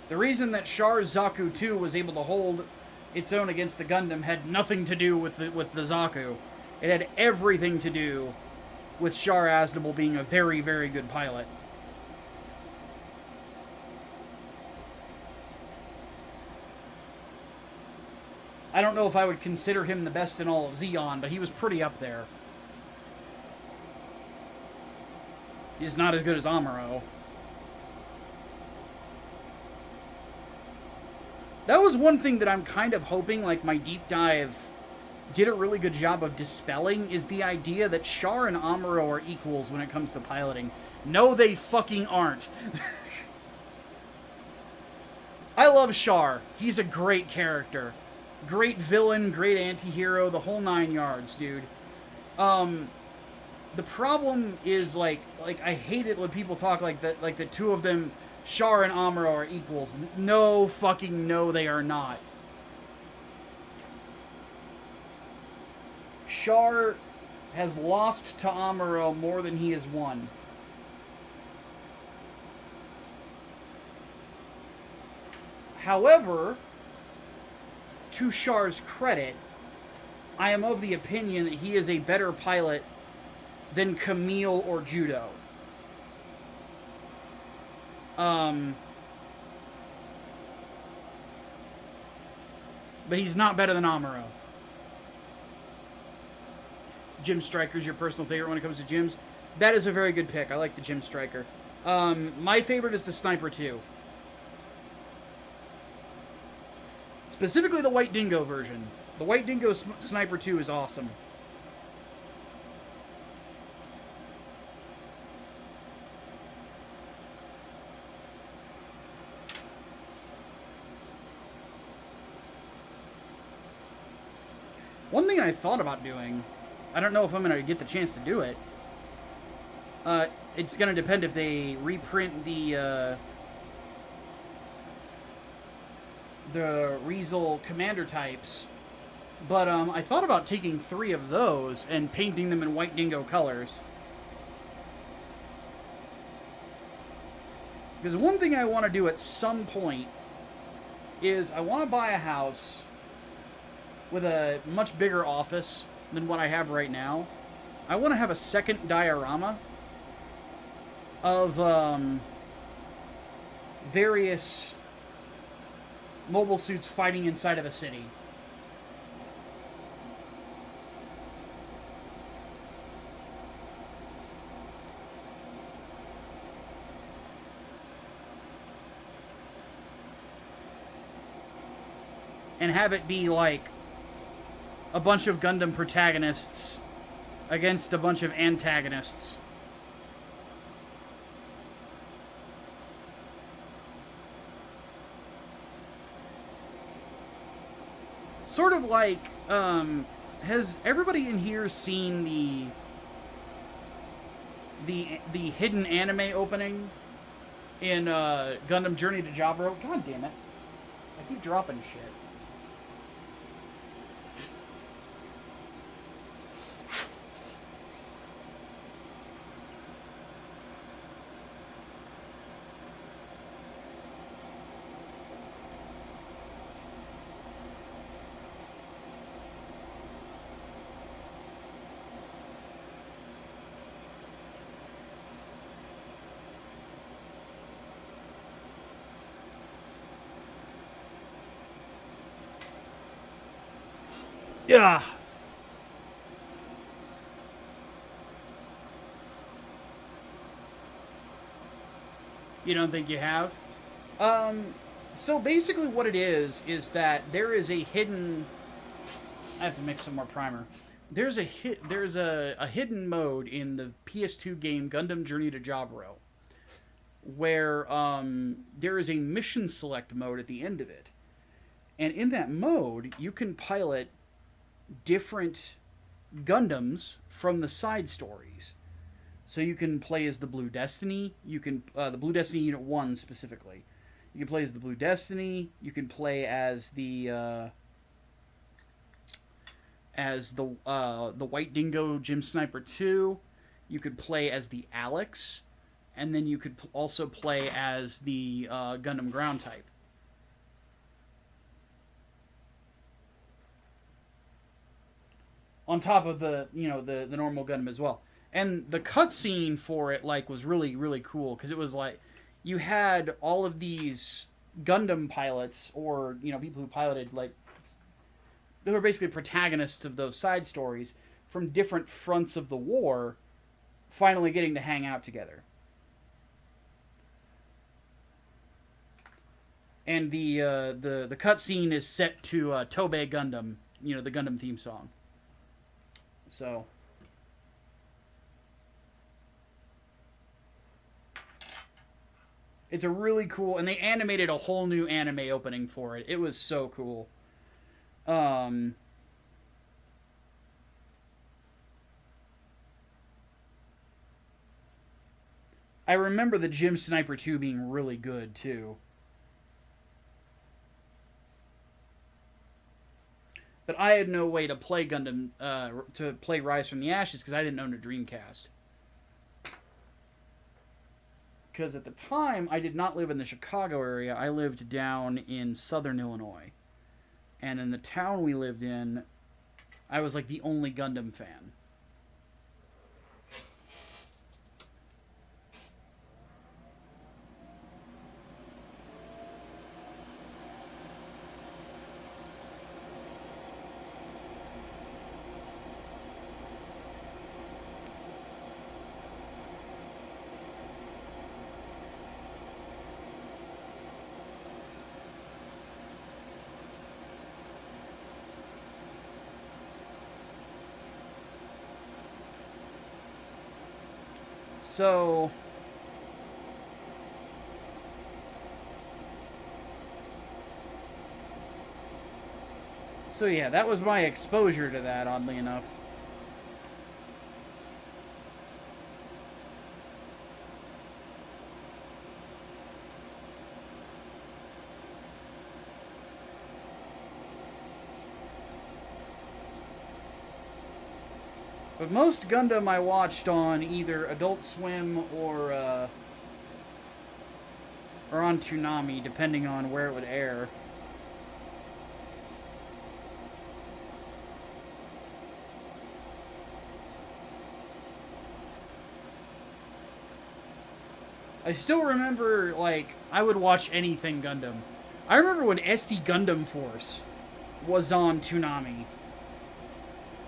The reason that Char's Zaku 2 was able to hold its own against the Gundam had nothing to do with the Zaku. It had everything to do with Char Aznable being a very, very good pilot. I don't know if I would consider him the best in all of Zeon, but he was pretty up there. He's not as good as Amuro. That was one thing that I'm kind of hoping, like, my deep dive did a really good job of dispelling, is the idea that Char and Amuro are equals when it comes to piloting. No, they fucking aren't. I love Char. He's a great character. Great villain, great anti-hero, the whole 9 yards, dude. The problem is, like I hate it when people talk like that, like the two of them, Char and Amuro, are equals. No fucking no, they are not. Char has lost to Amuro more than he has won. However, to Char's credit, I am of the opinion that he is a better pilot than Camille or Judo. But he's not better than Amuro. Gym Striker's your personal favorite when it comes to gyms. That is a very good pick. I like the Gym Striker. My favorite is the Sniper 2. Specifically the White Dingo version. The White Dingo Sniper 2 is awesome. One thing I thought about doing, I don't know if I'm going to get the chance to do it. It's going to depend if they reprint the Riesel commander types. But I thought about taking 3 of those and painting them in White Dingo colors. Because one thing I want to do at some point is I want to buy a house with a much bigger office than what I have right now. I want to have a second diorama of various mobile suits fighting inside of a city. And have it be like a bunch of Gundam protagonists against a bunch of antagonists. Sort of like, has everybody in here seen the hidden anime opening in Gundam Journey to Jaburo? God damn it. I keep dropping shit. Yeah. You don't think you have? So basically what it is that there is a hidden... I have to mix some more primer. There's a hidden mode in the PS2 game Gundam Journey to Jaburo, where there is a mission select mode at the end of it. And in that mode, you can pilot different Gundams from the side stories. So you can play as the Blue Destiny. You can the Blue Destiny Unit 1 specifically. You can play as the Blue Destiny. You can play as the White Dingo Gym Sniper 2. You could play as the Alex, and then you could also play as the Gundam Ground type. On top of the normal Gundam as well. And the cutscene for it was really, really cool, because it was like you had all of these Gundam pilots, or people who piloted, they were basically protagonists of those side stories from different fronts of the war, finally getting to hang out together. And the cutscene is set to Tobey Gundam, the Gundam theme song. So, it's a really cool, and they animated a whole new anime opening for it. It was so cool. I remember the Gym Sniper 2 being really good too. But I had no way to play Gundam, to play Rise from the Ashes, because I didn't own a Dreamcast. Because at the time, I did not live in the Chicago area. I lived down in southern Illinois. And in the town we lived in, I was the only Gundam fan. So... So yeah, that was my exposure to that, oddly enough. But most Gundam I watched on either Adult Swim or on Toonami, depending on where it would air. I still remember, like, I would watch anything Gundam. I remember when SD Gundam Force was on Toonami.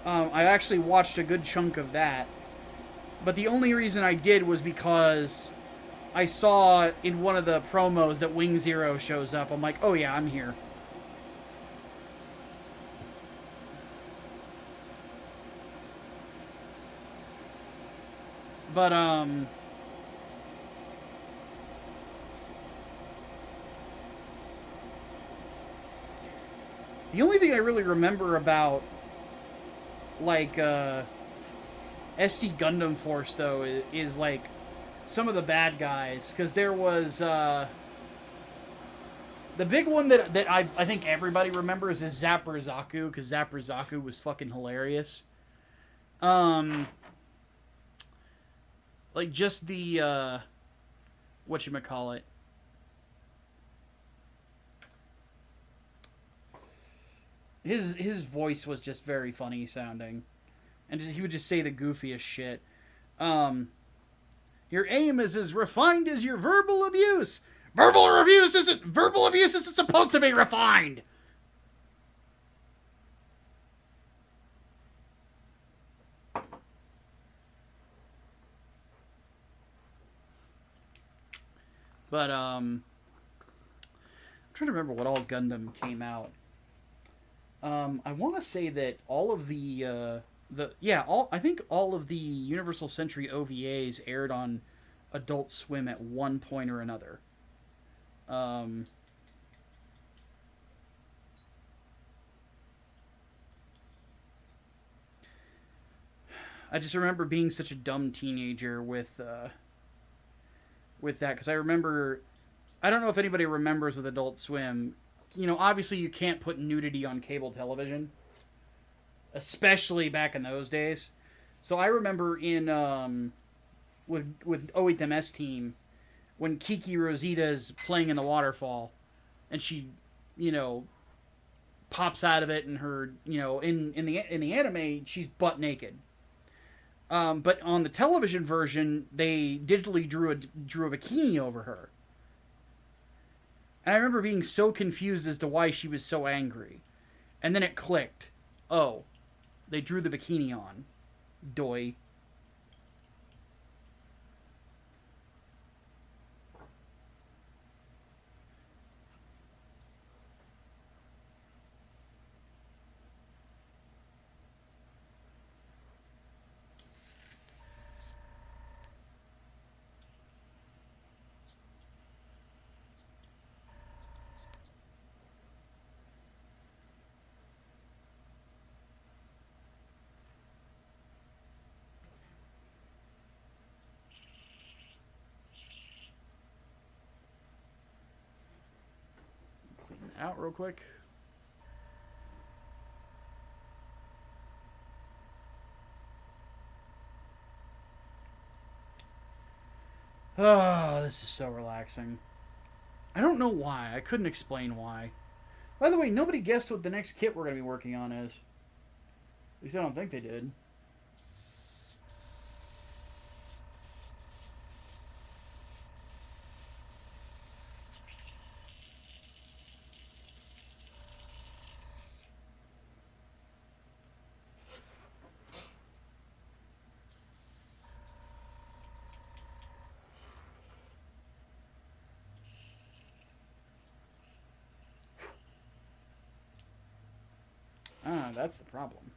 I actually watched a good chunk of that. But the only reason I did was because I saw in one of the promos that Wing Zero shows up. I'm like, oh yeah, I'm here. But, the only thing I really remember about, like, SD Gundam Force, though, is like, some of the bad guys. Because there was, the big one that I think everybody remembers is Zapper Zaku, because Zapper Zaku was fucking hilarious. Like, just the, whatchamacallit. His voice was just very funny sounding. And he would just say the goofiest shit. Your aim is as refined as your verbal abuse. Verbal abuse isn't supposed to be refined. But I'm trying to remember what all Gundam came out. I want to say that all of I think all of the Universal Century OVAs aired on Adult Swim at one point or another. I just remember being such a dumb teenager with that, because I remember, I don't know if anybody remembers with Adult Swim, you know, obviously you can't put nudity on cable television, especially back in those days. So I remember in with 08MS Team, when Kiki Rosita's playing in the waterfall, and she, you know, pops out of it, and her, you know, in the anime she's butt naked. But on the television version, they digitally drew a bikini over her. And I remember being so confused as to why she was so angry. And then it clicked. Oh, they drew the bikini on. Doy. Clean that out real quick. Oh, this is so relaxing. I don't know why. I couldn't explain why. By the way, nobody guessed what the next kit we're going to be working on is. At least I don't think they did. Ah, that's the problem.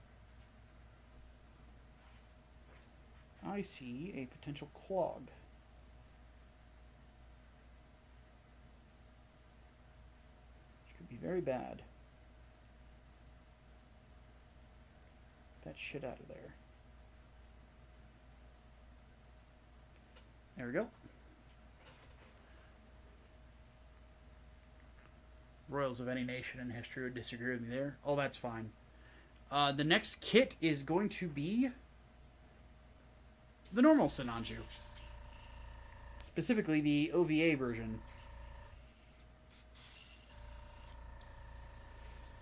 I see a potential clog. Which could be very bad. That shit out of there. There we go. Royals of any nation in history would disagree with me there. Oh, that's fine. The next kit is going to be the normal Sinanju. Specifically, the OVA version.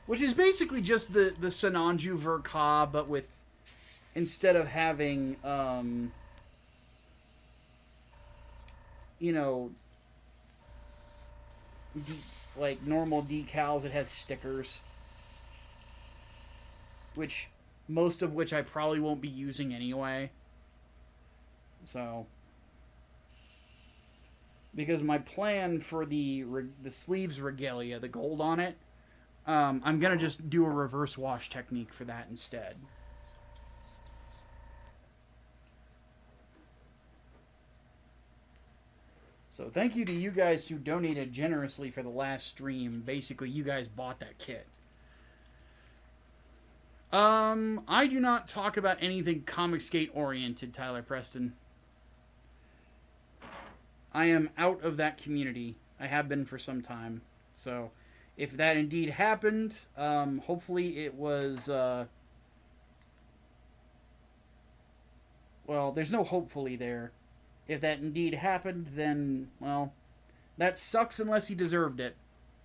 Which is basically just the Sinanju Verka, but with... Instead of having, you know... like normal decals, it has stickers. Which, most of which I probably won't be using anyway. So, because my plan for the sleeves regalia, the gold on it, I'm going to just do a reverse wash technique for that instead. So thank you to you guys who donated generously for the last stream. Basically, you guys bought that kit. I do not talk about anything Comicsgate oriented, Tyler Preston. I am out of that community. I have been for some time. So, if that indeed happened, hopefully it was, well, there's no hopefully there. If that indeed happened, then, well, that sucks unless he deserved it.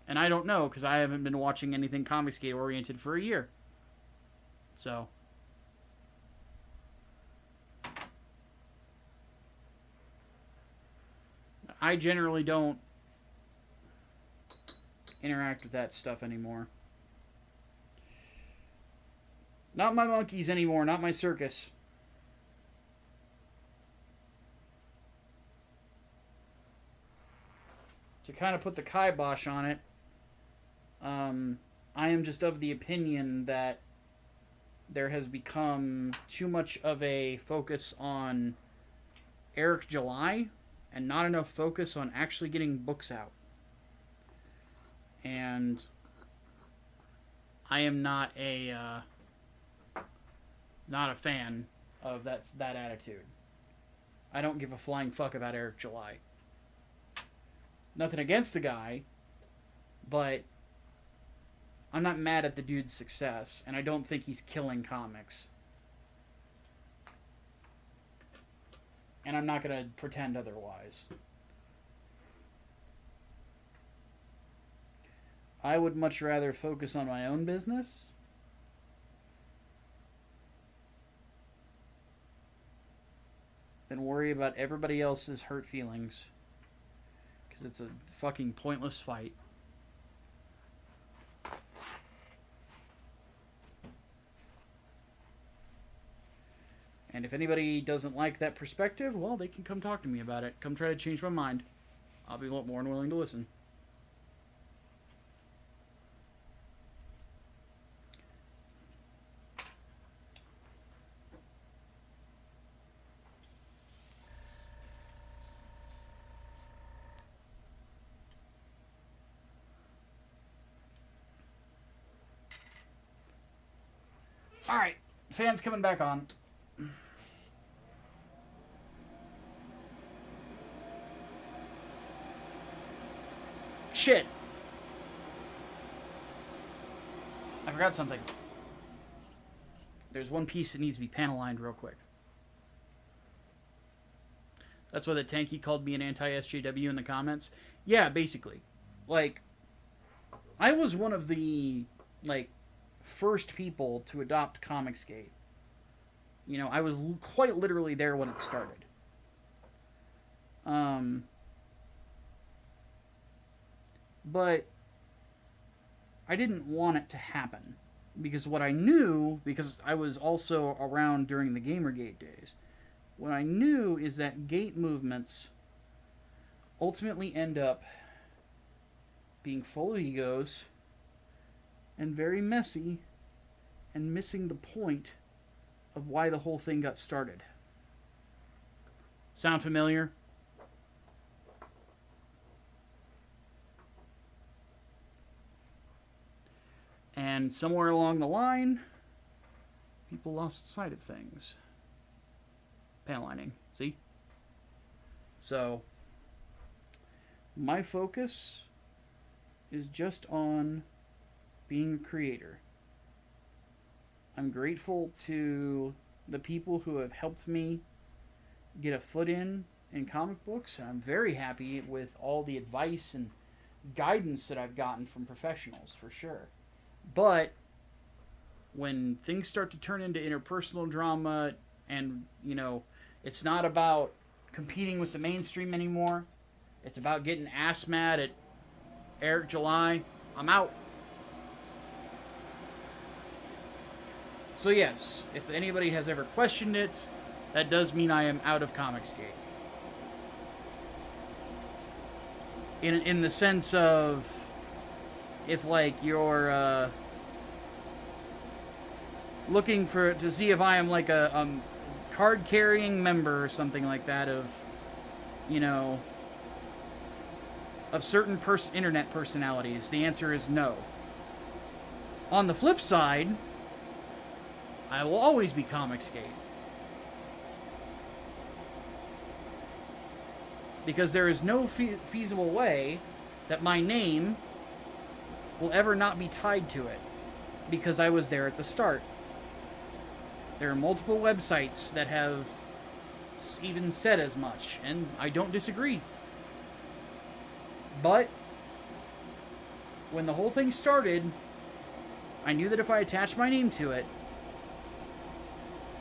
And I don't know, because I haven't been watching anything Comicsgate oriented for a year. So, I generally don't interact with that stuff anymore. Not my monkeys anymore, not my circus. To kind of put the kibosh on it, I am just of the opinion that there has become too much of a focus on Eric July and not enough focus on actually getting books out. And I am not a fan of that attitude. I don't give a flying fuck about Eric July. Nothing against the guy, but I'm not mad at the dude's success, and I don't think he's killing comics. And I'm not going to pretend otherwise. I would much rather focus on my own business than worry about everybody else's hurt feelings. Because it's a fucking pointless fight. And if anybody doesn't like that perspective, well, they can come talk to me about it. Come try to change my mind. I'll be a lot more than willing to listen. Alright, fans coming back on. Shit. I forgot something. There's one piece that needs to be panel lined real quick. That's why the tanky called me an anti-SJW in the comments. Yeah, basically. Like, I was one of the, like, first people to adopt Comicsgate. You know, I was quite literally there when it started. But I didn't want it to happen. Because what I knew, because I was also around during the Gamergate days, what I knew is that gate movements ultimately end up being full of egos and very messy and missing the point of why the whole thing got started. Sound familiar? And somewhere along the line, people lost sight of things. Panel lining, see? So, my focus is just on being a creator. I'm grateful to the people who have helped me get a foot in comic books. And I'm very happy with all the advice and guidance that I've gotten from professionals, for sure. But when things start to turn into interpersonal drama and, you know, it's not about competing with the mainstream anymore. It's about getting ass mad at Eric July. I'm out. So yes, if anybody has ever questioned it, that does mean I am out of Comicsgate. In the sense of, if like you're looking to see if I am like a card-carrying member or something like that of, you know, of certain internet personalities, the answer is no. On the flip side, I will always be Comicsgate. Because there is no feasible way that my name will ever not be tied to it. Because I was there at the start. There are multiple websites that have even said as much, and I don't disagree. But when the whole thing started, I knew that if I attached my name to it,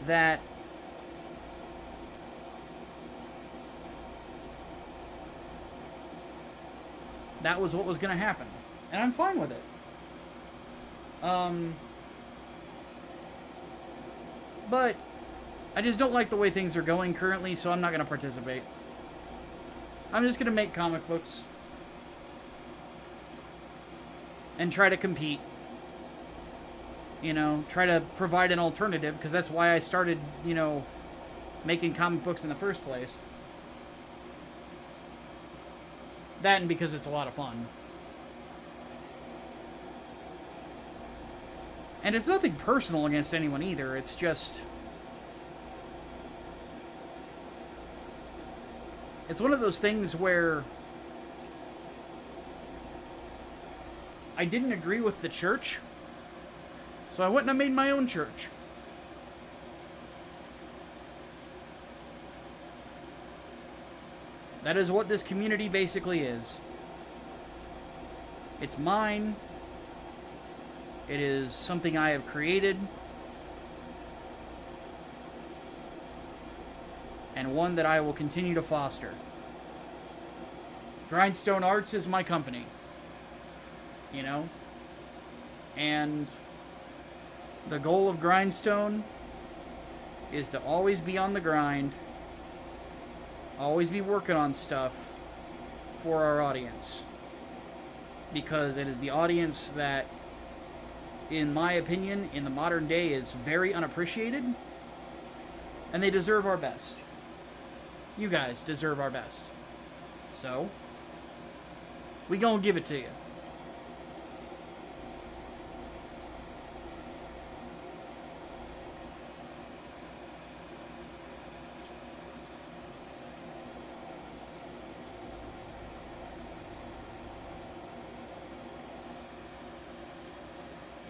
that that was what was going to happen. And I'm fine with it. But I just don't like the way things are going currently, so I'm not going to participate. I'm just going to make comic books. And try to compete. You know, try to provide an alternative, because that's why I started, you know, making comic books in the first place. That and because it's a lot of fun. And it's nothing personal against anyone either, it's just... It's one of those things where... I didn't agree with the church, so I went and I made my own church. That is what this community basically is. It's mine. It is something I have created. And one that I will continue to foster. Grindstone Arts is my company. You know? And the goal of Grindstone is to always be on the grind. Always be working on stuff for our audience. Because it is the audience that, in my opinion, in the modern day is very unappreciated. And they deserve our best. You guys deserve our best. So, we gonna give it to you.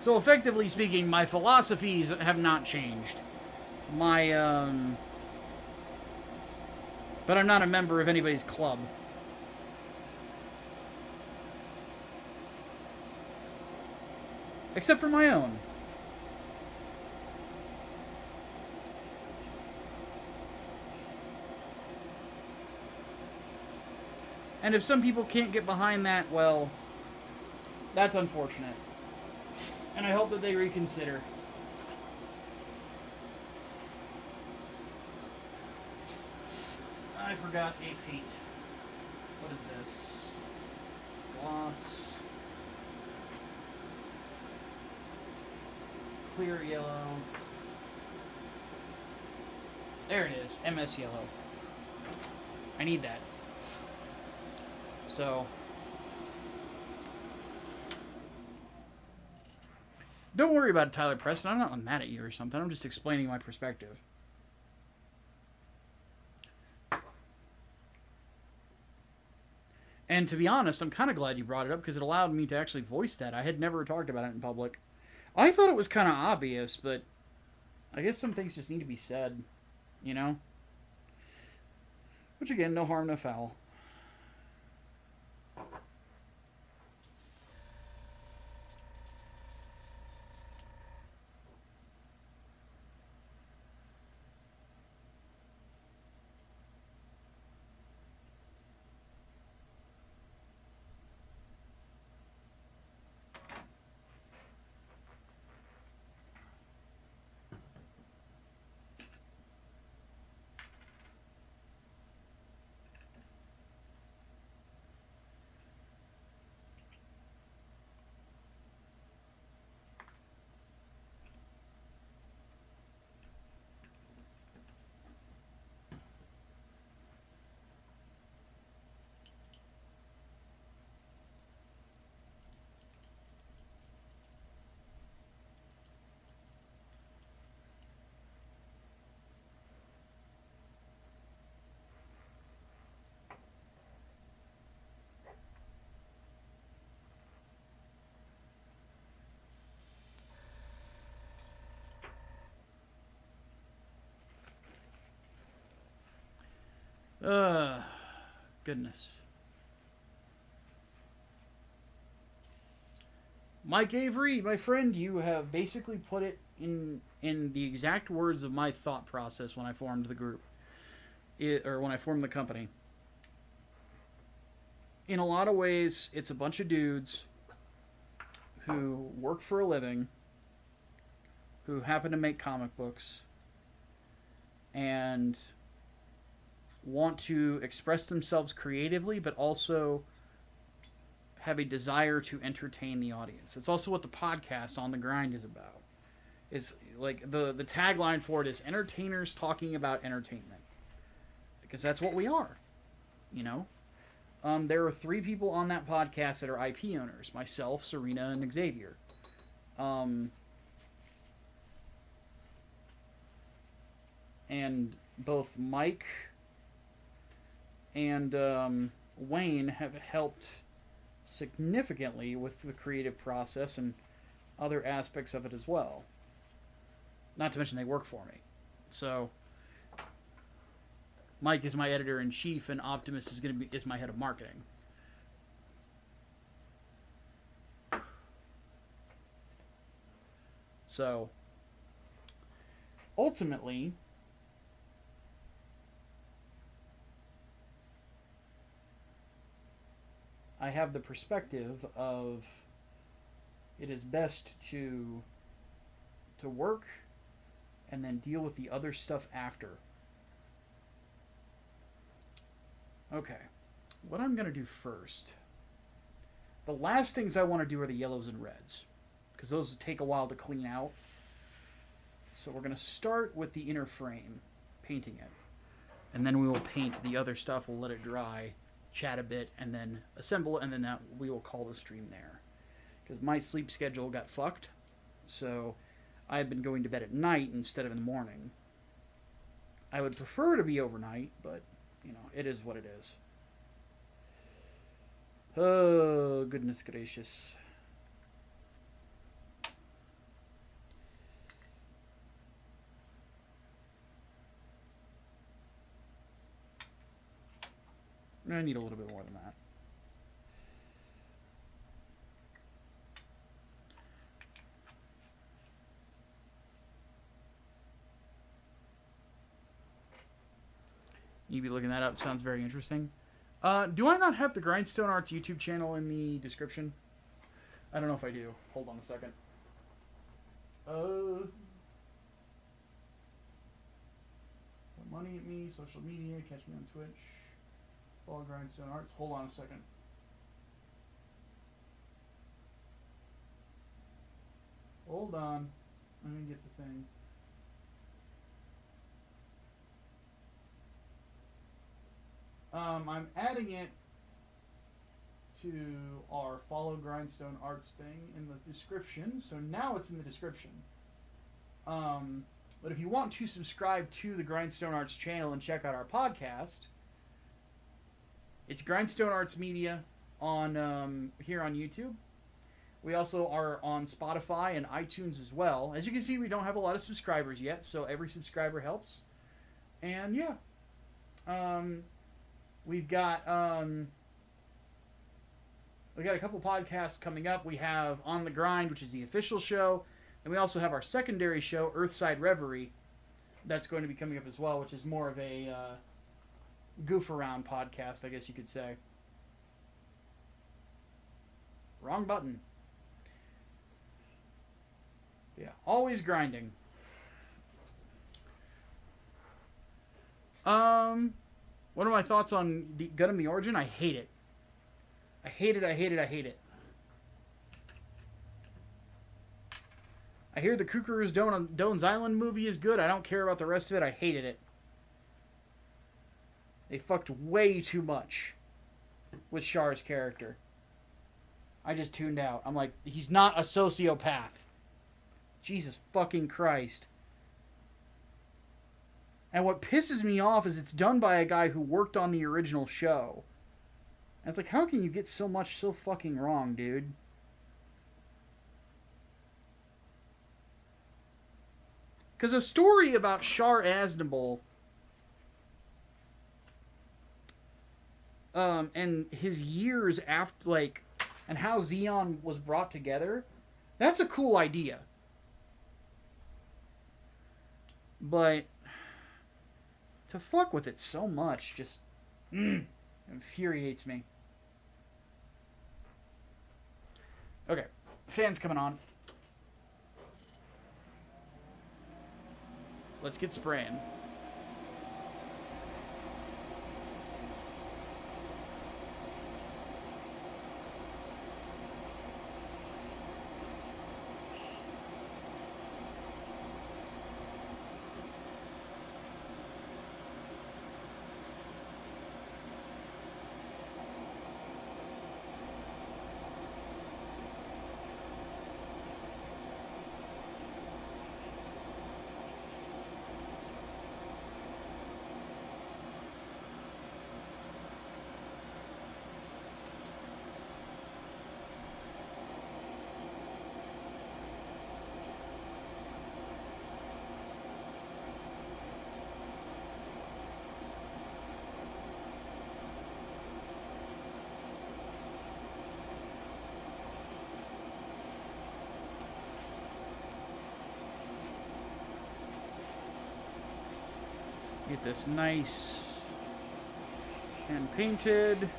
So effectively speaking, my philosophies have not changed. But I'm not a member of anybody's club. Except for my own. And if some people can't get behind that, well, that's unfortunate. And I hope that they reconsider. I forgot a paint. What is this? Gloss. Clear yellow. There it is. MS yellow. I need that. So, don't worry about it, Tyler Preston. I'm not mad at you or something. I'm just explaining my perspective. And to be honest, I'm kind of glad you brought it up because it allowed me to actually voice that. I had never talked about it in public. I thought it was kind of obvious, but I guess some things just need to be said, you know? Which again, no harm, no foul. Goodness. Mike Avery, my friend, you have basically put it in the exact words of my thought process when I formed the group, or when I formed the company. In a lot of ways, it's a bunch of dudes who work for a living, who happen to make comic books, and want to express themselves creatively, but also have a desire to entertain the audience. It's also what the podcast On the Grind is about. It's like the tagline for it is entertainers talking about entertainment. Because that's what we are, you know? There are 3 people on that podcast that are IP owners. Myself, Serena, and Xavier. And both Mike and Wayne have helped significantly with the creative process and other aspects of it as well. Not to mention they work for me. So Mike is my editor-in-chief and Optimus is my head of marketing. So ultimately, I have the perspective of it is best to work and then deal with the other stuff after. Okay, what I'm going to do first. The last things I want to do are the yellows and reds, because those take a while to clean out. So we're going to start with the inner frame, painting it. And then we will paint the other stuff, we'll let it dry, chat a bit, and then assemble it, and then that we will call the stream there. Because my sleep schedule got fucked, so I've been going to bed at night instead of in the morning. I would prefer to be overnight, but, you know, it is what it is. Oh, goodness gracious. I need a little bit more than that. You'd be looking that up. Sounds very interesting. Do I not have the Grindstone Arts YouTube channel in the description? I don't know if I do. Hold on a second. Put money at me, social media, catch me on Twitch. Follow Grindstone Arts. Hold on a second. Hold on. Let me get the thing. I'm adding it to our Follow Grindstone Arts thing in the description. So now it's in the description. But if you want to subscribe to the Grindstone Arts channel and check out our podcast, it's Grindstone Arts Media on here on YouTube. We also are on Spotify and iTunes as well. As you can see, we don't have a lot of subscribers yet, so every subscriber helps. And yeah, we've got a couple podcasts coming up. We have On the Grind, which is the official show, and we also have our secondary show, Earthside Reverie, that's going to be coming up as well, which is more of a goof around podcast, I guess you could say. Wrong button. Yeah, always grinding. What are my thoughts on the Gundam the Origin? I hate it. I hate it, I hate it, I hate it. I hear the Kukuru's Doan's Island movie is good. I don't care about the rest of it. I hated it. They fucked way too much with Char's character. I just tuned out. I'm like, he's not a sociopath. Jesus fucking Christ. And what pisses me off is it's done by a guy who worked on the original show. And it's like, how can you get so much so fucking wrong, dude? Because a story about Char Aznable and his years after, like, and how Zeon was brought together, that's a cool idea. But to fuck with it so much just infuriates me. Okay, fan's coming on. Let's get spraying. Get this nice and painted.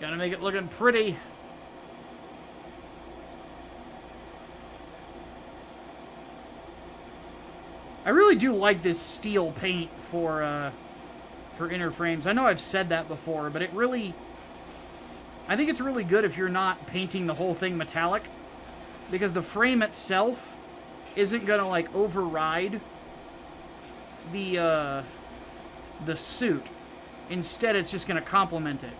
Gotta make it looking pretty. I really do like this steel paint for inner frames. I know I've said that before, but I think it's really good if you're not painting the whole thing metallic, because the frame itself isn't gonna like override the suit. Instead, it's just gonna complement it.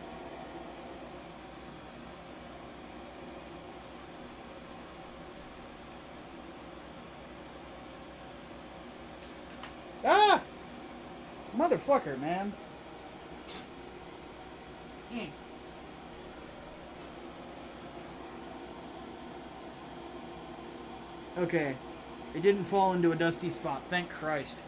Ah! Motherfucker, man. Okay. It didn't fall into a dusty spot. Thank Christ.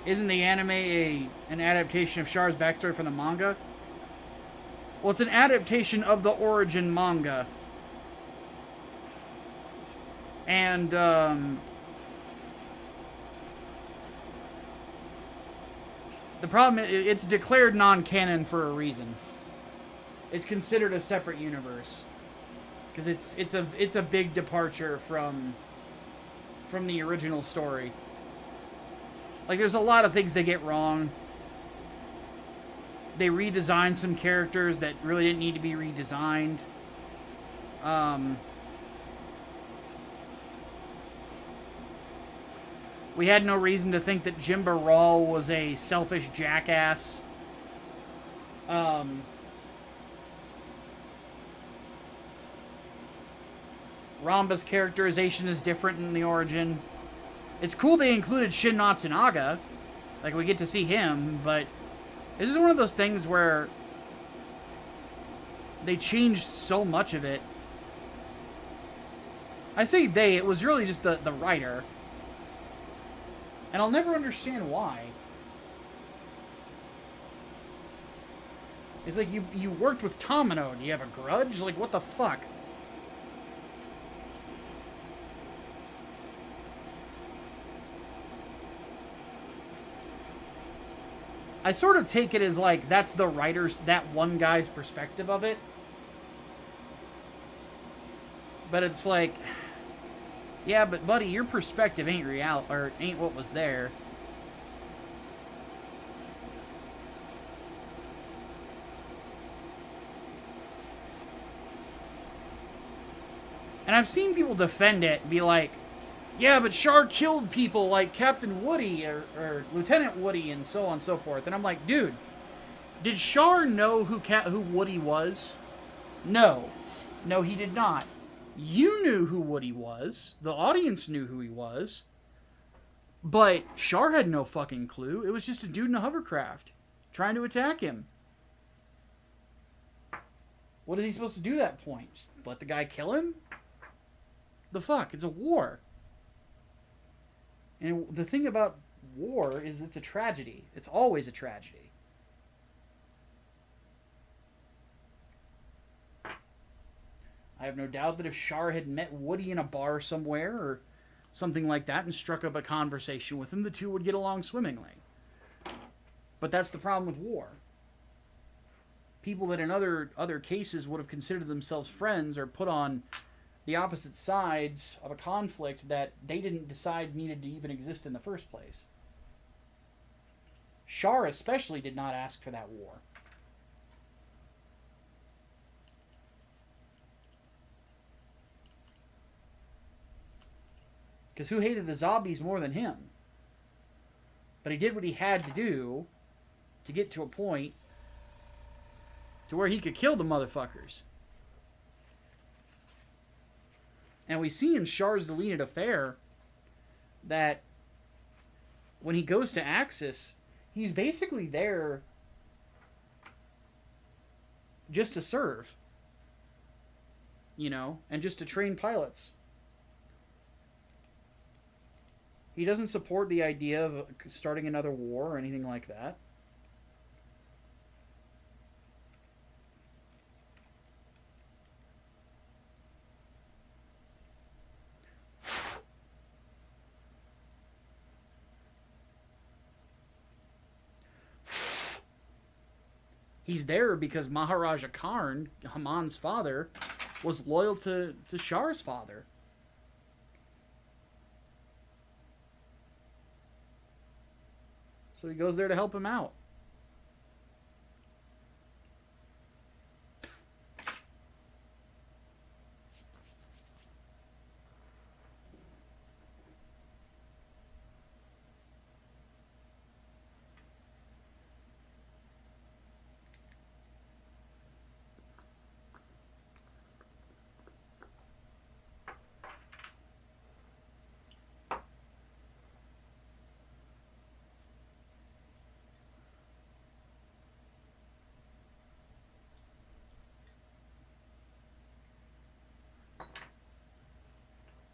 Isn't the anime an adaptation of Char's backstory from the manga? Well, it's an adaptation of the origin manga. And, the problem is, it's declared non-canon for a reason. It's considered a separate universe. because it's a big departure from the original story. Like, there's a lot of things they get wrong. They redesigned some characters that really didn't need to be redesigned. We had no reason to think that Jimba Raw was a selfish jackass. Ramba's characterization is different in the origin. It's cool they included Shin Matsunaga. Like, we get to see him, but this is one of those things where they changed so much of it. I say they, it was really just the writer. And I'll never understand why. It's like, you worked with Tomino. Do you have a grudge? Like, what the fuck? I sort of take it as, like, that's the writer's, that one guy's perspective of it. But it's like, yeah, but buddy, your perspective ain't real, or ain't what was there. And I've seen people defend it and be like, yeah, but Char killed people like Captain Woody or Lieutenant Woody and so on and so forth. And I'm like, dude, did Char know who Woody was? No. No, he did not. You knew who Woody was. The audience knew who he was. But Char had no fucking clue. It was just a dude in a hovercraft trying to attack him. What is he supposed to do at that point? Just let the guy kill him? The fuck? It's a war. And the thing about war is it's a tragedy. It's always a tragedy. I have no doubt that if Char had met Woody in a bar somewhere or something like that and struck up a conversation with him, the two would get along swimmingly. But that's the problem with war. People that in other cases would have considered themselves friends are put on the opposite sides of a conflict that they didn't decide needed to even exist in the first place. Char especially did not ask for that war. Because who hated the zombies more than him? But he did what he had to do to get to a point to where he could kill the motherfuckers. And we see in Char's deleted affair that when he goes to Axis, he's basically there just to serve. You know, and just to train pilots. He doesn't support the idea of starting another war or anything like that. He's there because Maharaja Karn, Haman's father, was loyal to Char's father. So he goes there to help him out.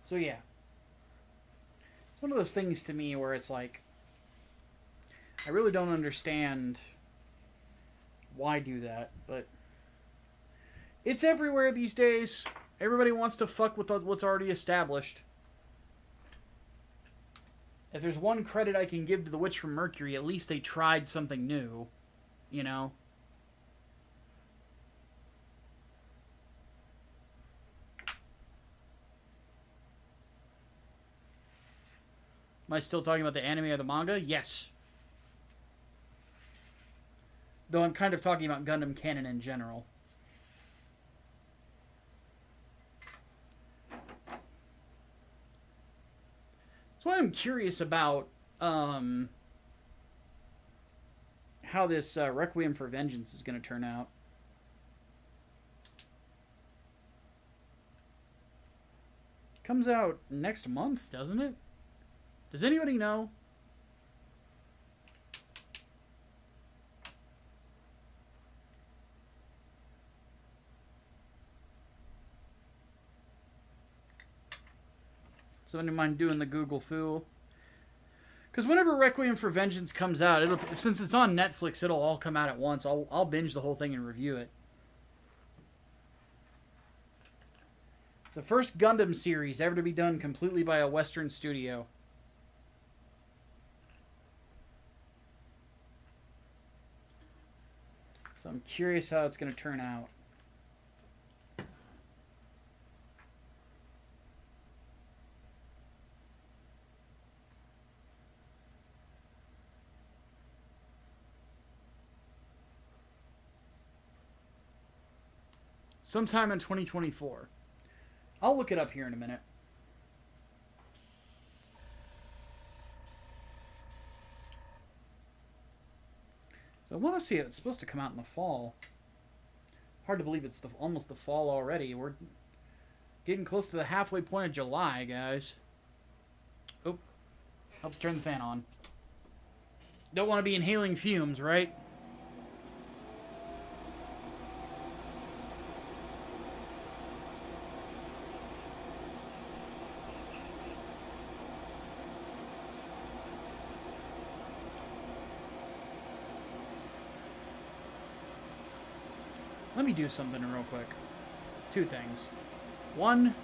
So yeah, it's one of those things to me where it's like, I really don't understand why do that, but it's everywhere these days. Everybody wants to fuck with what's already established. If there's one credit I can give to The Witch from Mercury, at least they tried something new, you know? Am I still talking about the anime or the manga? Yes. Though I'm kind of talking about Gundam canon in general. That's why I'm curious about how this Requiem for Vengeance is going to turn out. Comes out next month, doesn't it? Does anybody know? Somebody mind doing the Google foo? Because whenever Requiem for Vengeance comes out, since it's on Netflix, it'll all come out at once. I'll binge the whole thing and review it. It's the first Gundam series ever to be done completely by a Western studio. So I'm curious how it's going to turn out. Sometime in 2024. I'll look it up here in a minute. So I want to see it. It's supposed to come out in the fall. Hard to believe it's almost the fall already. We're getting close to the halfway point of July, guys. Oh, helps turn the fan on. Don't want to be inhaling fumes, right? Let me do something real quick. Two things. One.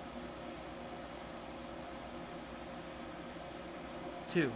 Two.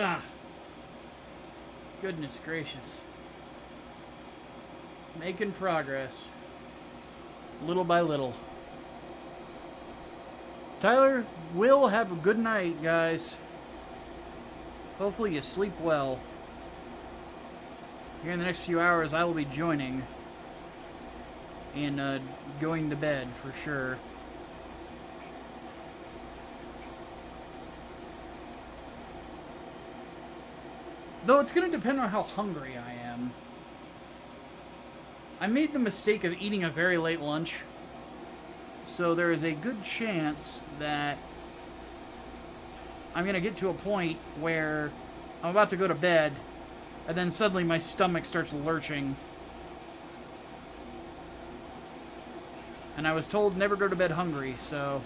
Ah. Goodness gracious. Making progress. Little by little. Tyler, will have a good night, guys. Hopefully you sleep well. Here in the next few hours, I will be joining. And going to bed, for sure. Though it's going to depend on how hungry I am. I made the mistake of eating a very late lunch. So there is a good chance that I'm going to get to a point where I'm about to go to bed, and then suddenly my stomach starts lurching. And I was told never go to bed hungry, so...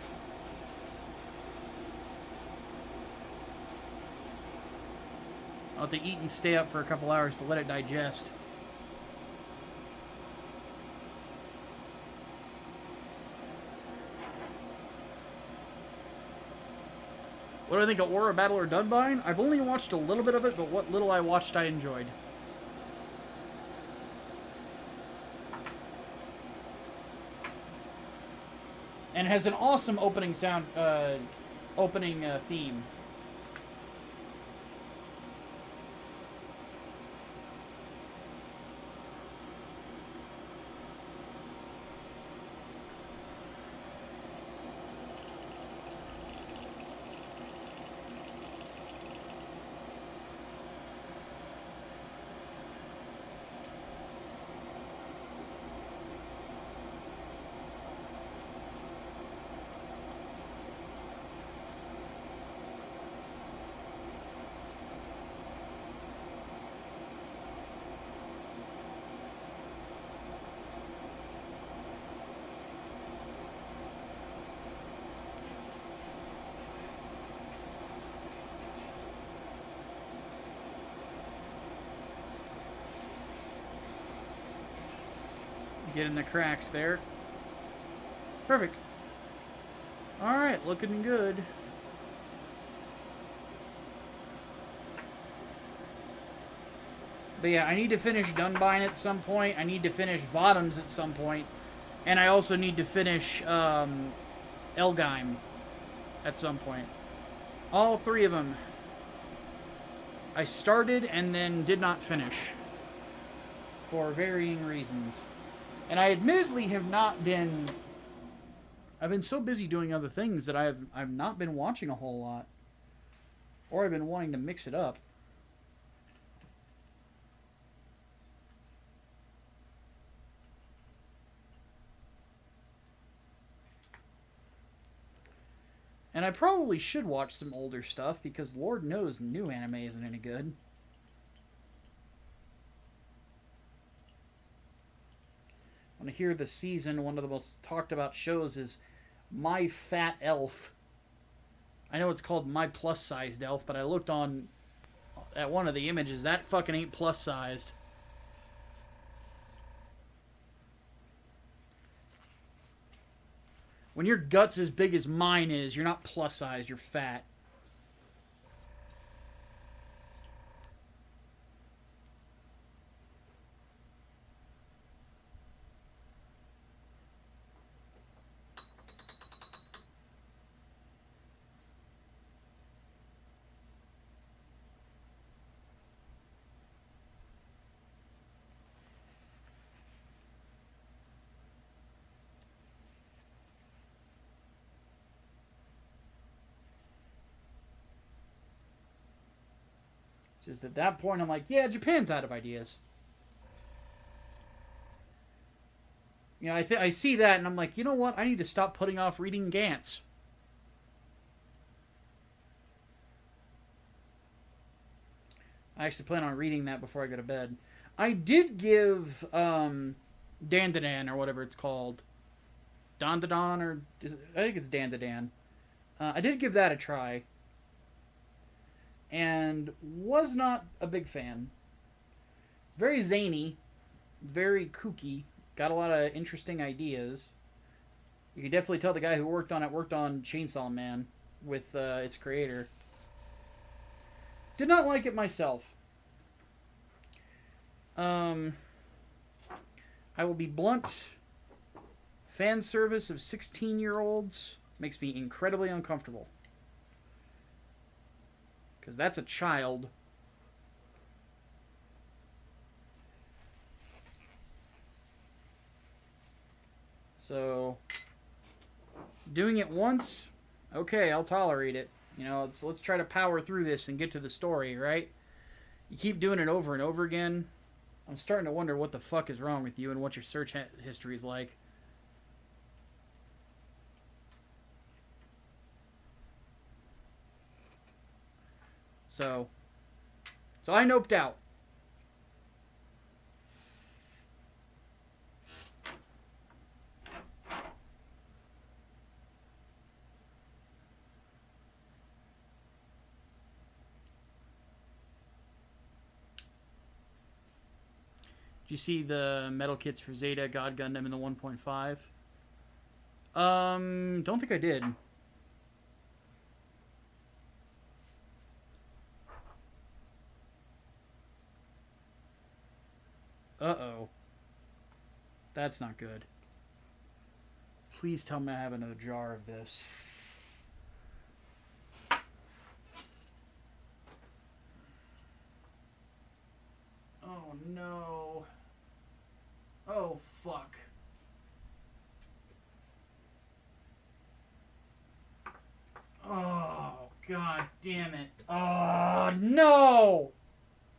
I'll have to eat and stay up for a couple hours to let it digest. What do I think of Aura Battle or Dunbine? I've only watched a little bit of it, but what little I watched I enjoyed. And it has an awesome opening sound, theme. Get in the cracks there. Perfect. Alright, looking good. But yeah, I need to finish Dunbine at some point. I need to finish Bottoms at some point. And I also need to finish Elgheim at some point. All three of them. I started and then did not finish. For varying reasons. And I admittedly have not been... I've been so busy doing other things that I've not been watching a whole lot. Or I've been wanting to mix it up. And I probably should watch some older stuff, because Lord knows new anime isn't any good. I hear the season, one of the most talked about shows is My Fat Elf. I know it's called My Plus Sized Elf, but I looked at one of the images. That fucking ain't plus sized. When your gut's as big as mine is, you're not plus sized, you're fat. Just at that point, I'm like, yeah, Japan's out of ideas. You know, I see that, and I'm like, you know what? I need to stop putting off reading Gantz. I actually plan on reading that before I go to bed. I did give Dandadan, or whatever it's called. Dandadan, or... I think it's Dandadan. I did give that a try. And was not a big fan. It's very zany, very kooky, got a lot of interesting ideas. You can definitely tell the guy who worked on it worked on Chainsaw Man with its creator. Did not like it myself. I will be blunt. Fan service of 16-year-olds makes me incredibly uncomfortable. Because that's a child. So, doing it once, okay, I'll tolerate it. You know, let's try to power through this and get to the story, right? You keep doing it over and over again. I'm starting to wonder what the fuck is wrong with you and what your search history is like. So I noped out. Do you see the metal kits for Zeta, God Gundam, in the 1.5? Don't think I did. Uh-oh. That's not good. Please tell me I have another jar of this. Oh, no. Oh, fuck. Oh, god damn it. Oh, no!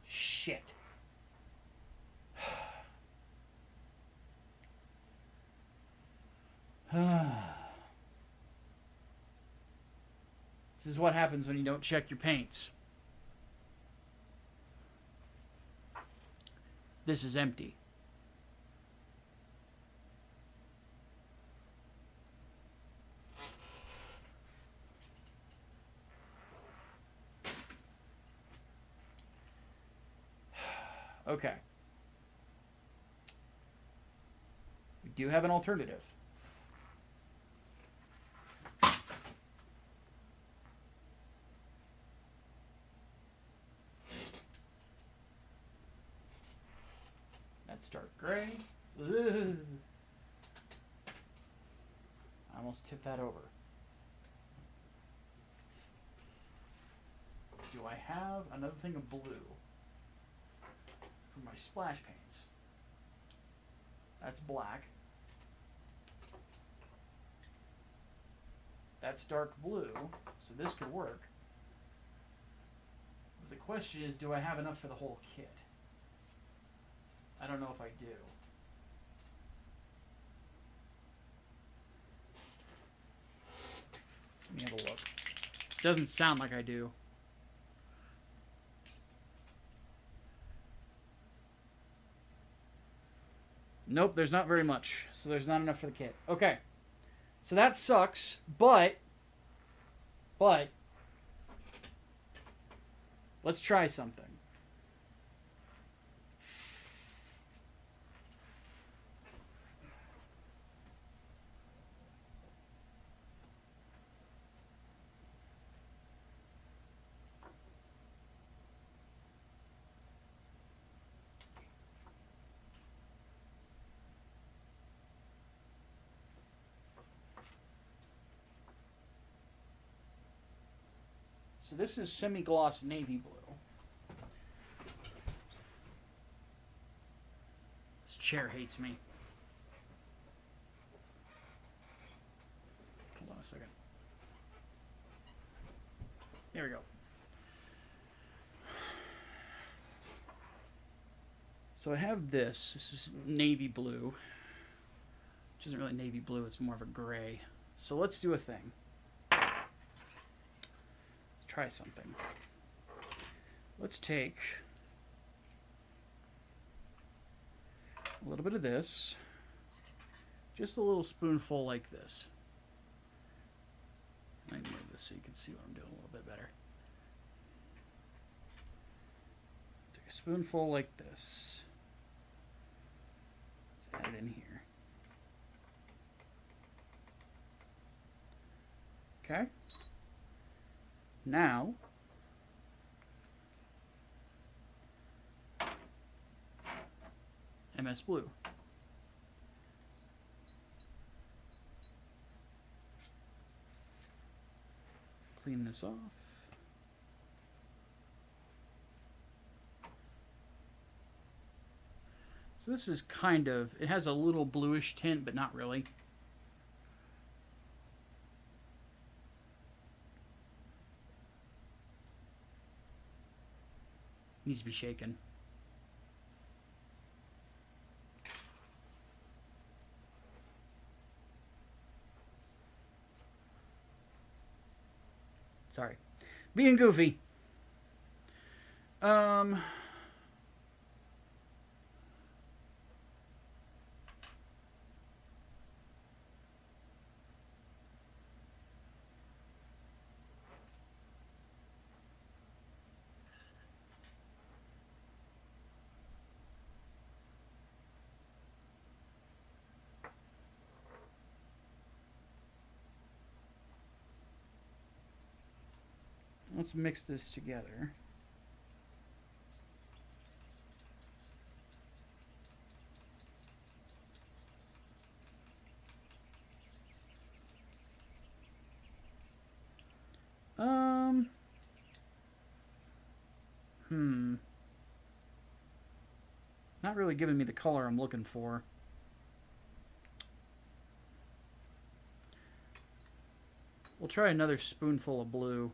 Shit. This is what happens when you don't check your paints. This is empty. Okay. We do have an alternative. That's dark gray. Ugh. I almost tipped that over. Do I have another thing of blue for my splash paints? That's black. That's dark blue, so this could work. But the question is, do I have enough for the whole kit? I don't know if I do. Let me have a look. Doesn't sound like I do. Nope, there's not very much. So there's not enough for the kit. Okay. So that sucks, but let's try something. So this is semi-gloss navy blue. This chair hates me. Hold on a second. There we go. So I have this. This is navy blue. Which isn't really navy blue, it's more of a gray. So let's do a thing. Try something. Let's take a little bit of this, just a little spoonful like this. Let me move this so you can see what I'm doing a little bit better. Take a spoonful like this. Let's add it in here. Okay. Now, MS Blue. Clean this off. So this is kind of, it has a little bluish tint, but not really. Needs to be shaken. Sorry. Being goofy. Let's mix this together. Not really giving me the color I'm looking for. We'll try another spoonful of blue.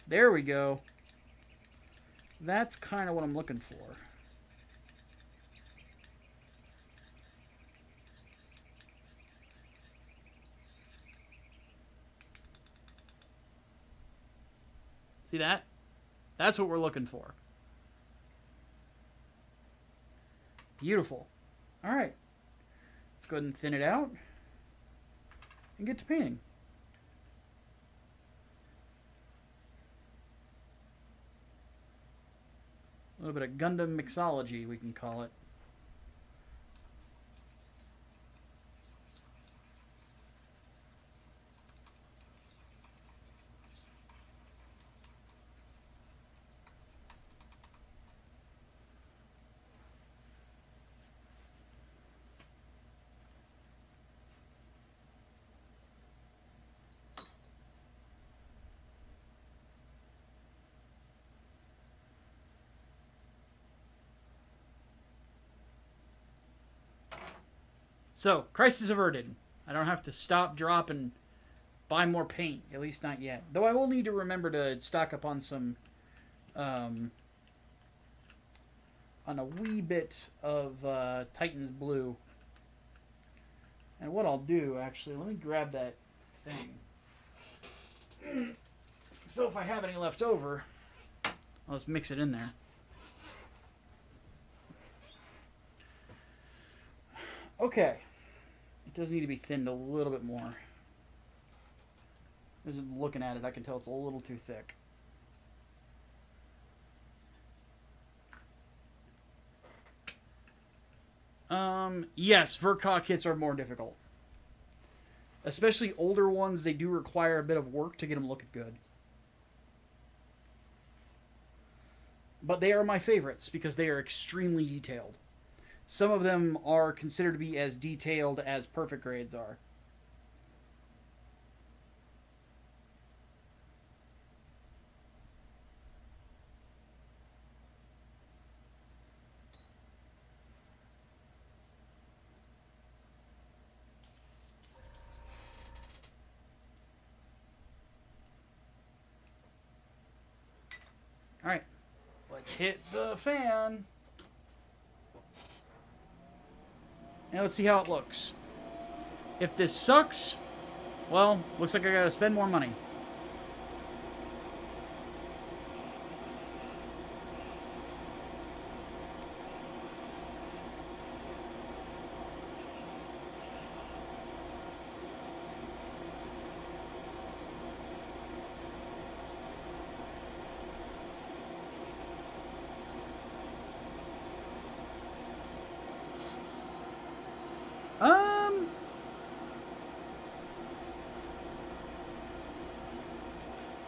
There we go. That's kind of what I'm looking for. See that? That's what we're looking for. Beautiful. All right. Let's go ahead and thin it out and get to painting. A little bit of Gundam mixology, we can call it. So, crisis averted. I don't have to stop, drop, and buy more paint. At least not yet. Though I will need to remember to stock up on some, on a wee bit of Titan's Blue. And what I'll do, actually, let me grab that thing. So if I have any left over, I'll just mix it in there. Okay. It does need to be thinned a little bit more. Just looking at it, I can tell it's a little too thick. Yes, Verkok kits are more difficult. Especially older ones, they do require a bit of work to get them looking good. But they are my favorites because they are extremely detailed. Some of them are considered to be as detailed as perfect grades are. All right, let's hit the fan. And let's see how it looks. If this sucks, well, looks like I gotta spend more money.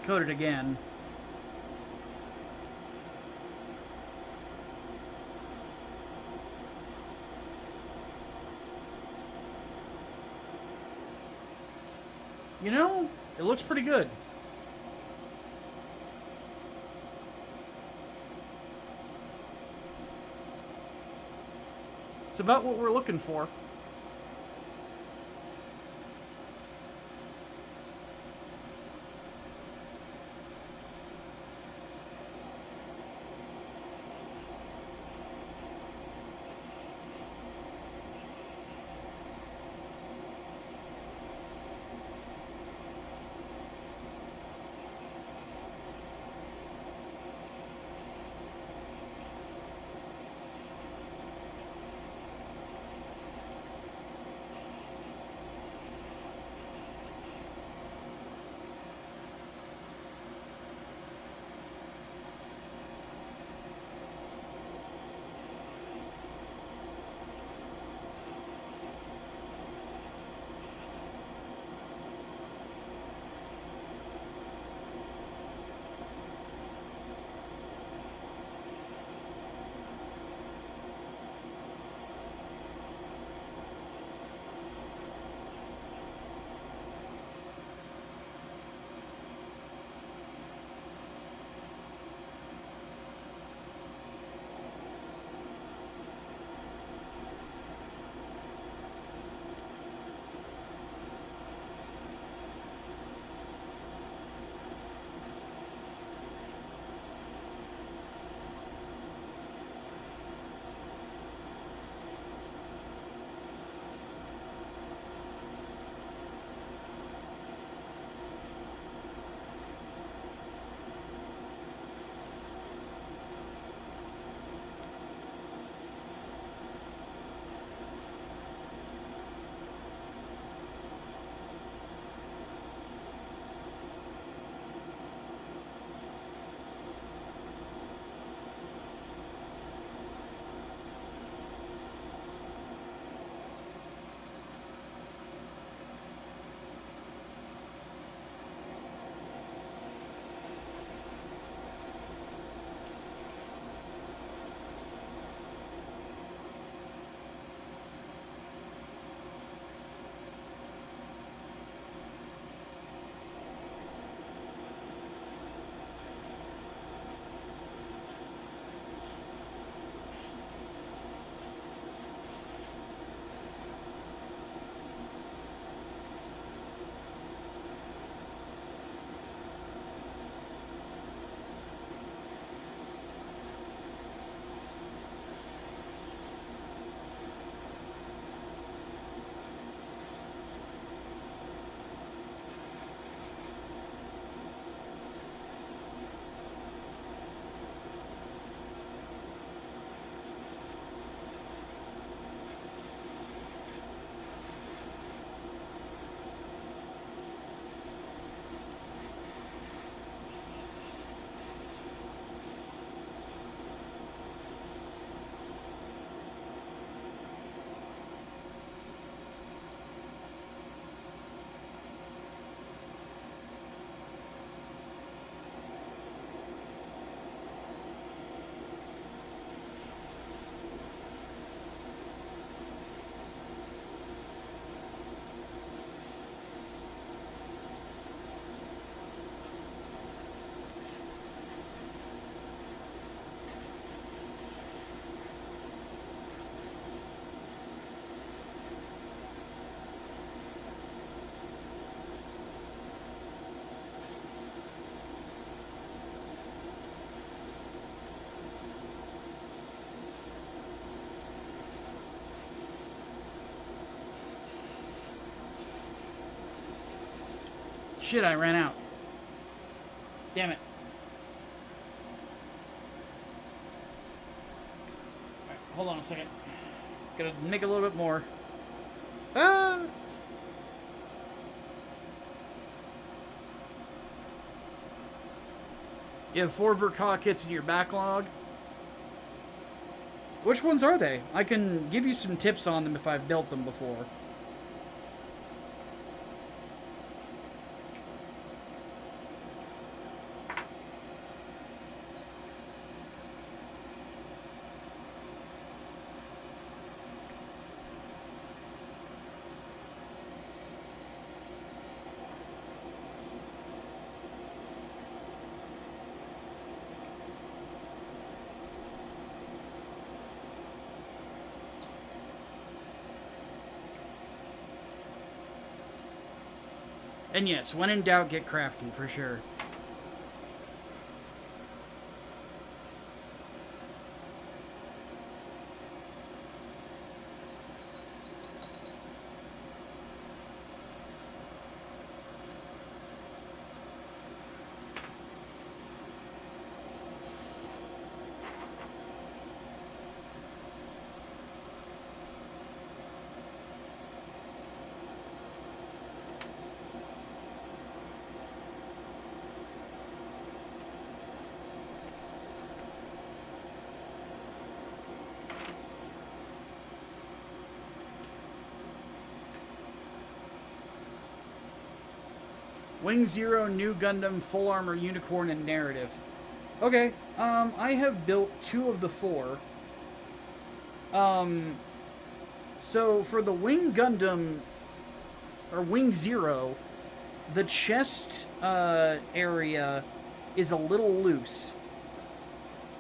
Code it again. You know, it looks pretty good. It's about what we're looking for. Shit, I ran out. Damn it. Alright, hold on a second. Gotta make a little bit more. Ah! You have 4 Verka kits in your backlog. Which ones are they? I can give you some tips on them if I've built them before. And yes, when in doubt, get crafty, for sure. Wing Zero, New Gundam, Full Armor, Unicorn, and Narrative. Okay, I have built 2 of the 4. So for the Wing Gundam, or Wing Zero, the chest area is a little loose.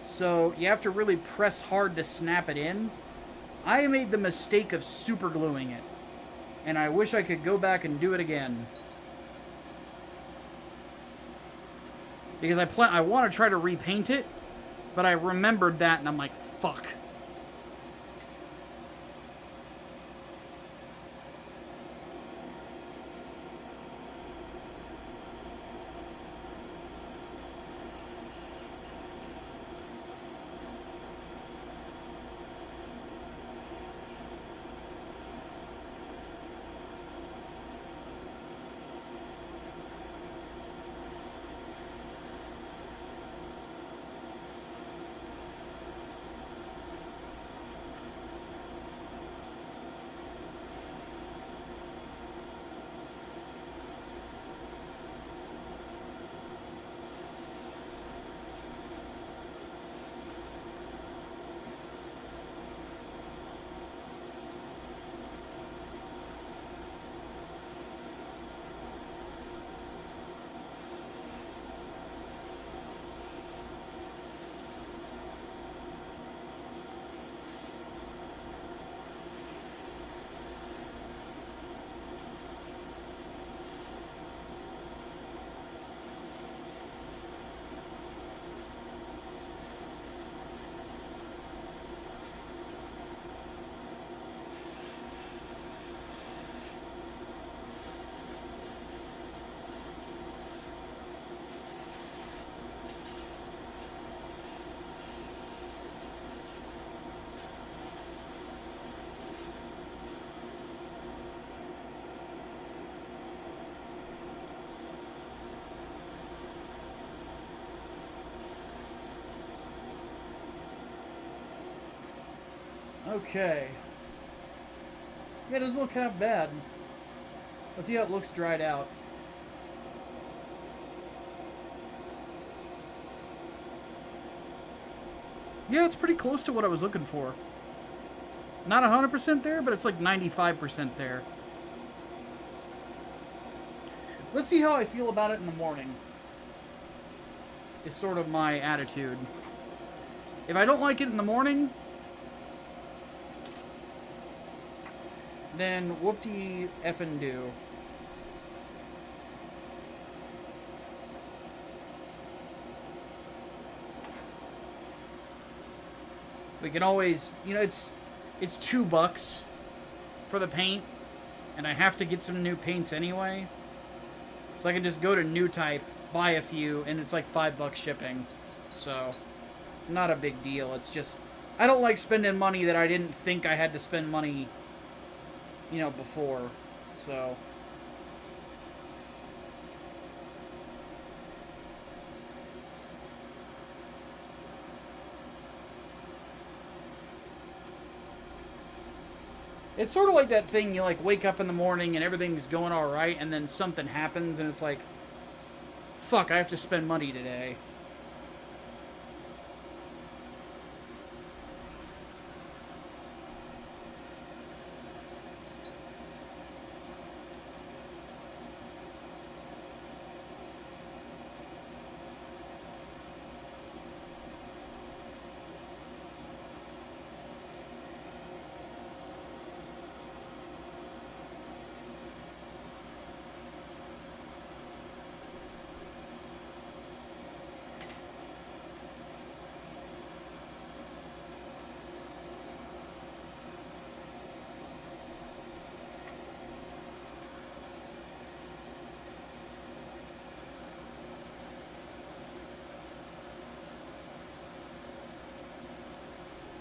So you have to really press hard to snap it in. I made the mistake of super gluing it. And I wish I could go back and do it again. Because I want to try to repaint it, but I remembered that and I'm like, fuck. Okay. Yeah, it doesn't look half bad. Let's see how it looks dried out. Yeah, it's pretty close to what I was looking for. Not 100% there, but it's like 95% there. Let's see how I feel about it in the morning. Is sort of my attitude. If I don't like it in the morning, then whoop-de effing do. We can always, you know, it's $2 for the paint, and I have to get some new paints anyway. So I can just go to New Type, buy a few, and it's like $5 shipping. So, not a big deal. It's just, I don't like spending money that I didn't think I had to spend money, you know, before. So, it's sort of like that thing, you like wake up in the morning and everything's going alright, and then something happens and it's like, fuck, I have to spend money today.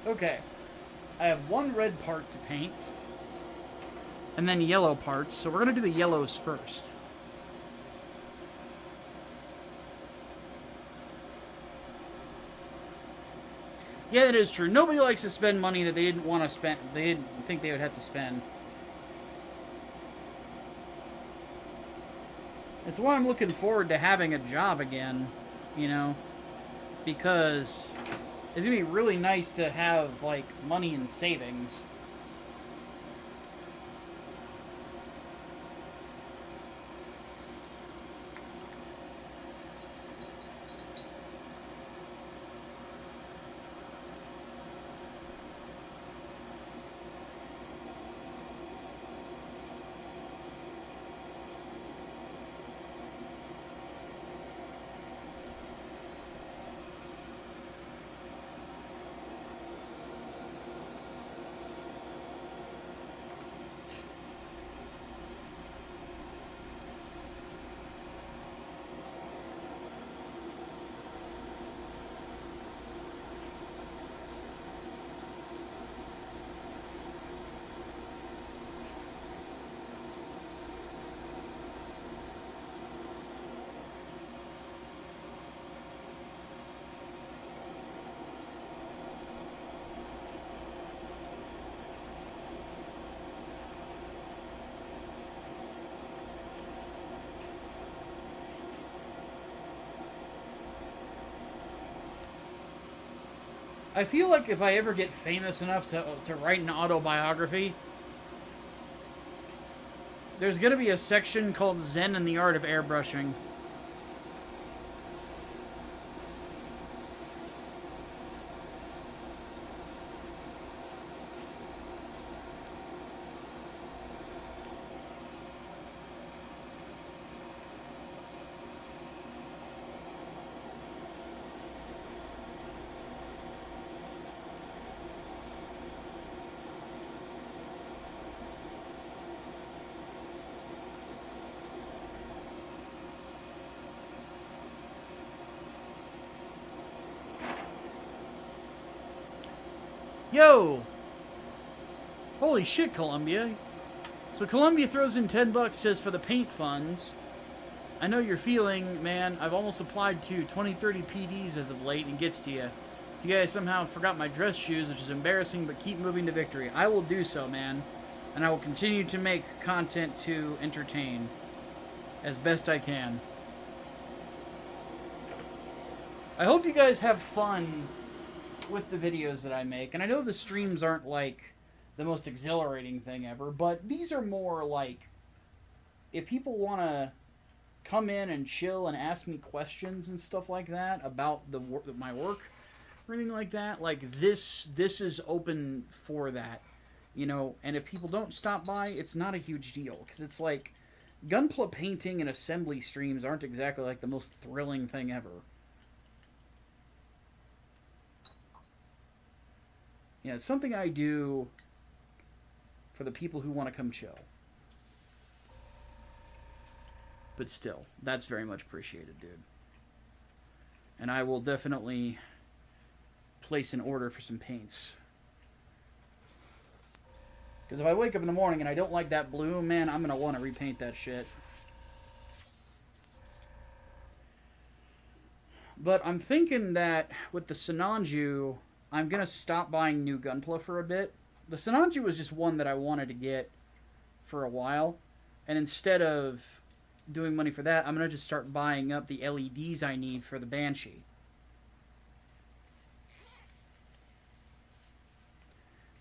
Okay. I have one red part to paint. And then yellow parts. So we're going to do the yellows first. Yeah, that is true. Nobody likes to spend money that they didn't want to spend. They didn't think they would have to spend. It's why I'm looking forward to having a job again, you know, because it's gonna be really nice to have like money in savings. I feel like if I ever get famous enough to write an autobiography, there's going to be a section called Zen and the Art of Airbrushing. Yo! Holy shit, Columbia. So Columbia throws in $10, says for the paint funds. I know you're feeling, man. I've almost applied to 20-30 PDs as of late and gets to you. You guys somehow forgot my dress shoes, which is embarrassing, but keep moving to victory. I will do so, man. And I will continue to make content to entertain as best I can. I hope you guys have fun with the videos that I make. And I know the streams aren't like the most exhilarating thing ever, but these are more like if people want to come in and chill and ask me questions and stuff like that about my work or anything like that, like this is open for that, you know. And if people don't stop by, it's not a huge deal, because it's like Gunpla painting and assembly streams aren't exactly like the most thrilling thing ever. Yeah, it's something I do for the people who want to come chill. But still, that's very much appreciated, dude. And I will definitely place an order for some paints. Because if I wake up in the morning and I don't like that blue, man, I'm going to want to repaint that shit. But I'm thinking that with the Sinanju, I'm going to stop buying new Gunpla for a bit. The Sinanju was just one that I wanted to get for a while. And instead of doing money for that, I'm going to just start buying up the LEDs I need for the Banshee.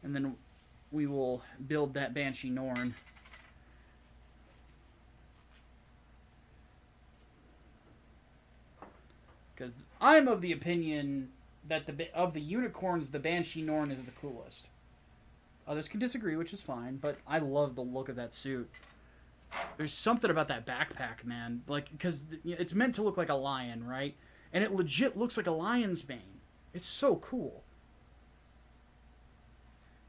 And then we will build that Banshee Norn. Because I'm of the opinion that of the unicorns, the Banshee Norn is the coolest. Others can disagree, which is fine, but I love the look of that suit. There's something about that backpack, man. Like, because it's meant to look like a lion, right? And it legit looks like a lion's mane. It's so cool.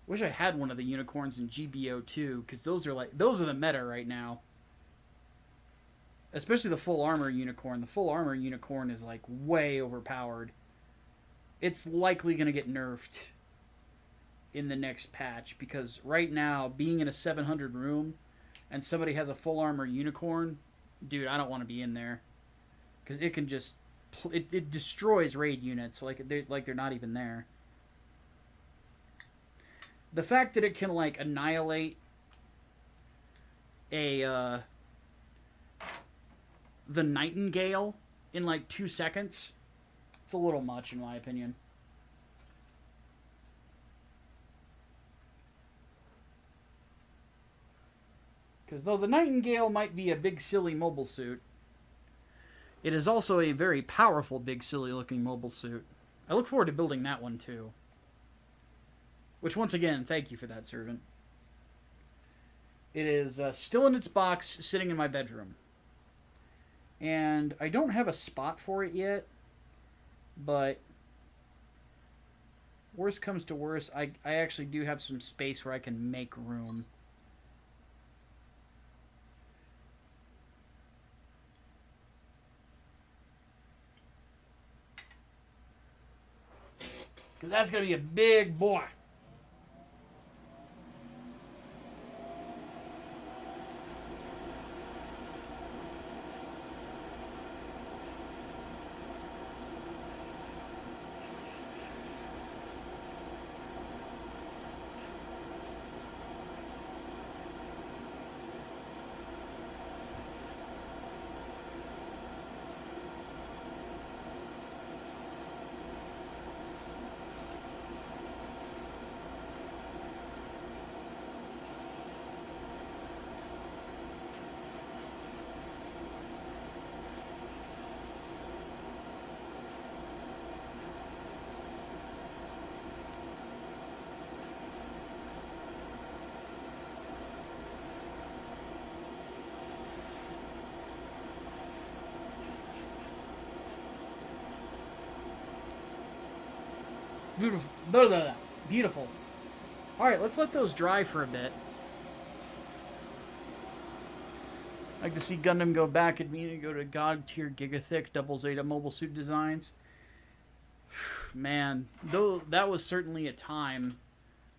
Wish I had one of the unicorns in GBO too, because those are the meta right now. Especially the full armor unicorn. The full armor unicorn is like way overpowered. It's likely going to get nerfed in the next patch, because right now, being in a 700 room and somebody has a full armor unicorn, dude, I don't want to be in there. Because it can just... It destroys raid units like they're not even there. The fact that it can, like, annihilate the Nightingale in, like, 2 seconds, it's a little much, in my opinion. Because though the Nightingale might be a big, silly mobile suit, it is also a very powerful, big, silly-looking mobile suit. I look forward to building that one, too. Which, once again, thank you for that, Servant. It is still in its box, sitting in my bedroom. And I don't have a spot for it yet, but worst comes to worst, I actually do have some space where I can make room. Because that's going to be a big boy. Beautiful. Blah, blah, blah. Beautiful. Alright, let's let those dry for a bit. I like to see Gundam go back at me and go to God tier Gigathick Double Zeta mobile suit designs. Man, though that was certainly a time.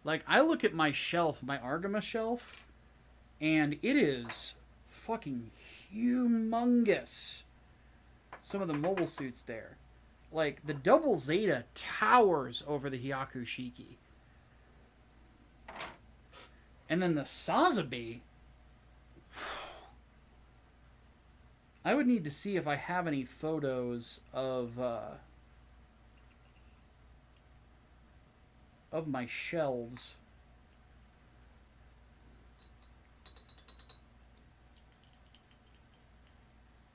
Like, I look at my shelf, my Argama shelf, and it is fucking humongous. Some of the mobile suits there. Like, the Double Zeta towers over the Hyaku Shiki. And then the Sazabi, I would need to see if I have any photos of my shelves.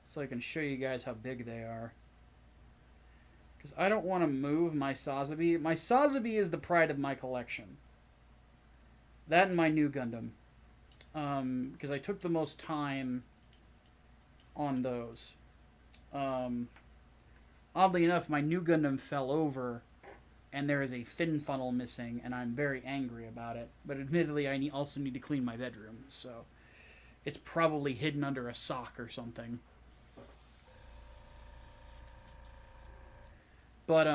So I can show you guys how big they are. Because I don't want to move my Sazabi. My Sazabi is the pride of my collection. That and my new Gundam. Because I took the most time on those. Oddly enough, my new Gundam fell over, and there is a fin funnel missing, and I'm very angry about it. But admittedly, I also need to clean my bedroom, so it's probably hidden under a sock or something. But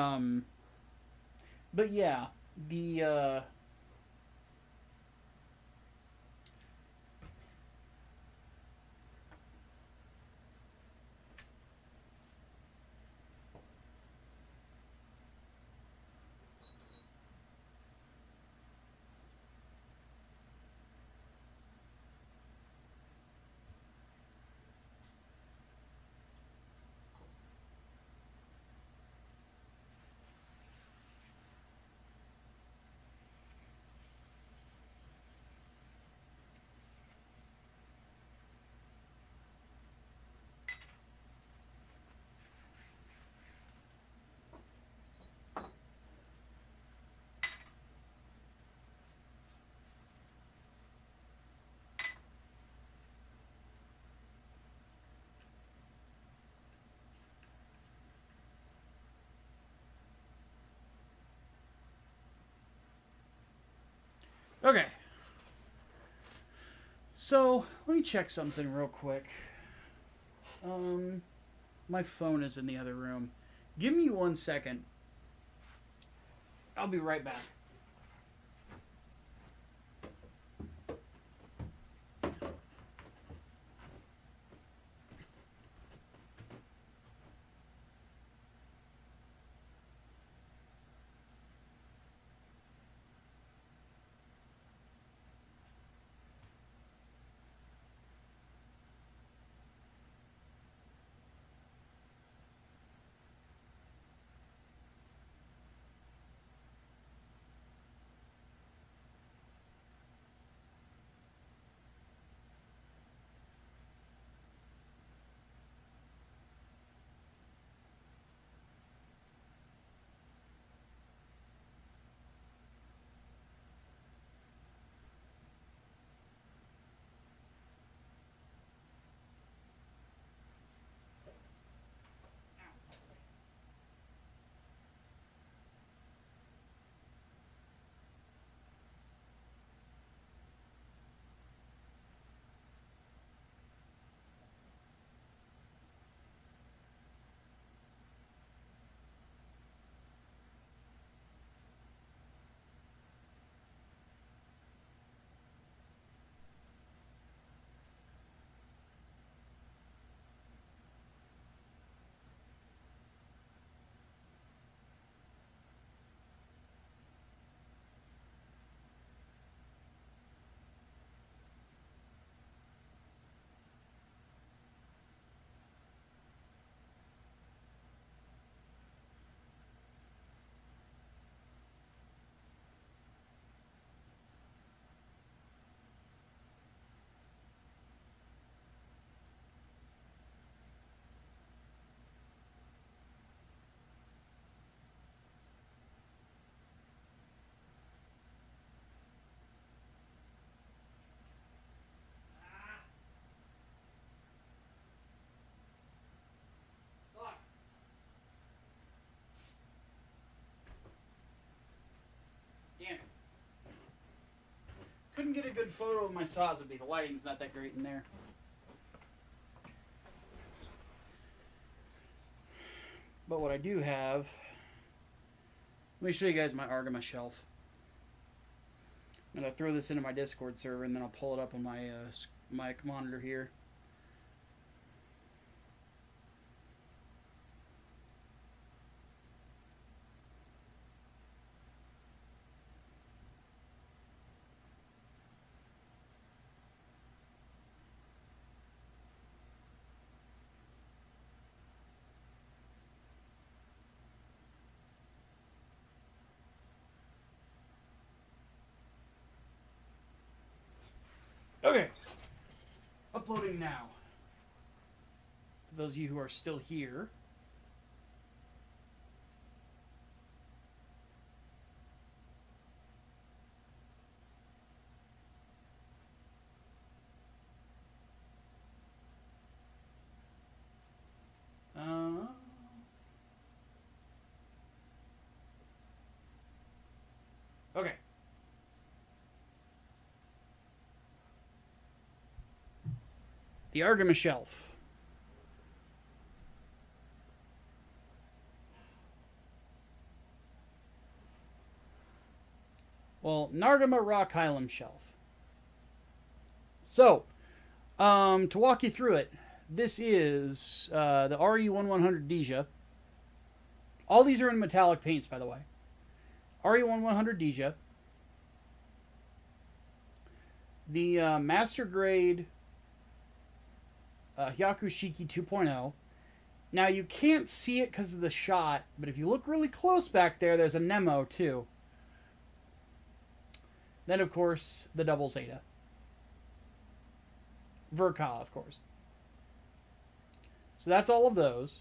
yeah, the, okay. So, let me check something real quick. My phone is in the other room. Give me 1 second. I'll be right back. get a good photo of my Sazabi. The lighting's not that great in there. But what I do have... Let me show you guys my Argama shelf. I'm going to throw this into my Discord server, and then I'll pull it up on my my monitor here. Okay. Uploading now. For those of you who are still here. Okay. The Argama shelf. Well, Nargama Rock Hylium shelf. So, to walk you through it, this is the RE1100 Deja. All these are in metallic paints, by the way. RE1100 Deja. The Master Grade Hyakushiki 2.0. Now, you can't see it because of the shot, but if you look really close back there, there's a Nemo, too. Then, of course, the Double Zeta. Verka, of course. So that's all of those.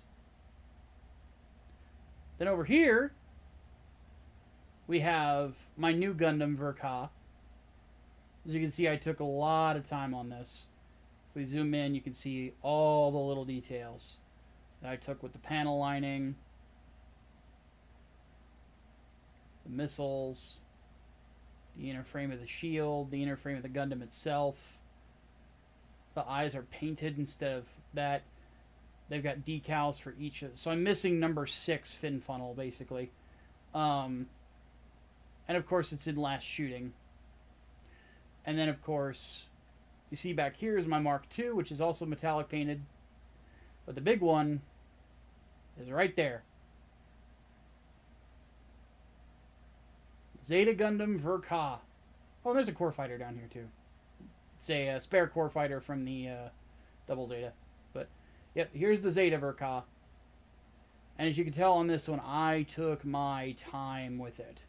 Then over here, we have my new Gundam Verka. As you can see, I took a lot of time on this. If we zoom in, you can see all the little details that I took with the panel lining, the missiles, the inner frame of the shield, the inner frame of the Gundam itself. The eyes are painted instead of that. They've got decals for each of... So I'm missing number 6 fin funnel, basically. And of course, it's in last shooting. And then, of course, you see back here is my Mark II, which is also metallic painted. But the big one is right there. Zeta Gundam Verka. Oh, there's a core fighter down here, too. It's a spare core fighter from the Double Zeta. But, yep, here's the Zeta Verka. And as you can tell on this one, I took my time with it.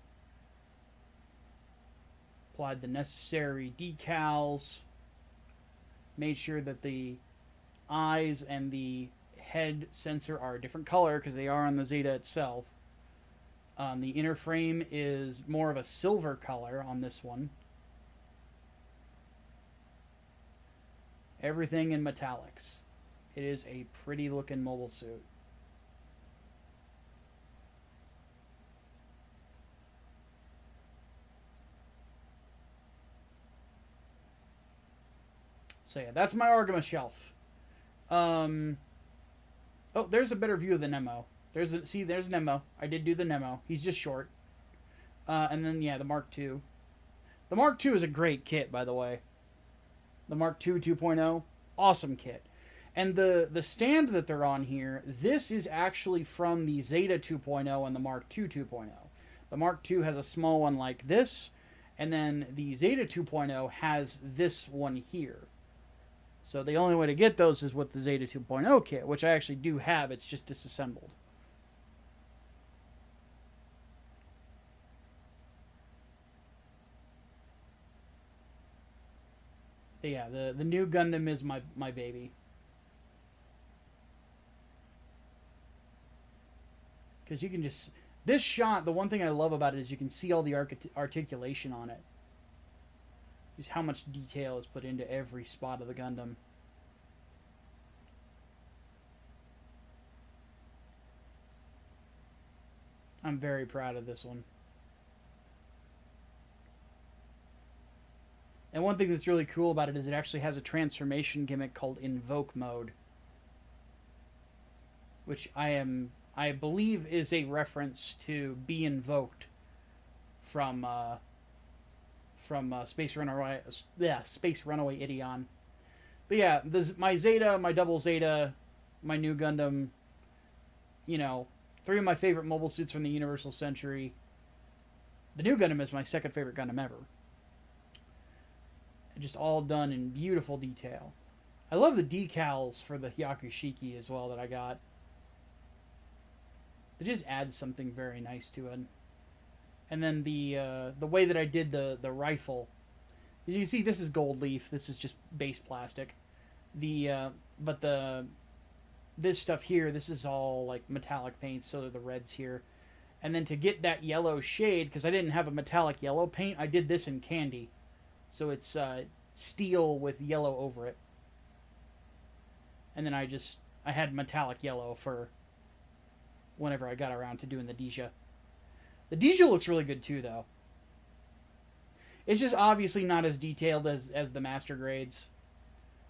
Applied the necessary decals. Made sure that the eyes and the head sensor are a different color because they are on the Zeta itself. The inner frame is more of a silver color on this one. Everything in metallics. It is a pretty looking mobile suit. So yeah, that's my Argama shelf. Oh, there's a better view of the Nemo. There's Nemo. I did do the Nemo. He's just short. And then, yeah, the Mark II. The Mark II is a great kit, by the way. The Mark II 2.0, awesome kit. And the stand that they're on here, this is actually from the Zeta 2.0 and the Mark II 2.0. The Mark II has a small one like this, and then the Zeta 2.0 has this one here. So the only way to get those is with the Zeta 2.0 kit, which I actually do have. It's just disassembled. But yeah, the new Gundam is my baby. Because you can just... This shot, the one thing I love about it is you can see all the articulation on it. Just how much detail is put into every spot of the Gundam. I'm very proud of this one. And one thing that's really cool about it is it actually has a transformation gimmick called Invoke Mode, which I believe is a reference to Be Invoked from Space Runaway Idion. But yeah, my Zeta, my Double Zeta, my new Gundam, you know, 3 of my favorite mobile suits from the Universal Century. The new Gundam is my second favorite Gundam ever. Just all done in beautiful detail. I love the decals for the Hyakushiki as well that I got. It just adds something very nice to it. And then the way that I did the rifle, as you can see, this is gold leaf. This is just base plastic. But this stuff here, this is all like metallic paints. So are the reds here. And then to get that yellow shade, because I didn't have a metallic yellow paint, I did this in candy. So it's steel with yellow over it. And then I had metallic yellow for whenever I got around to doing the Deja. The Deja looks really good too, though. It's just obviously not as detailed as the Master Grades.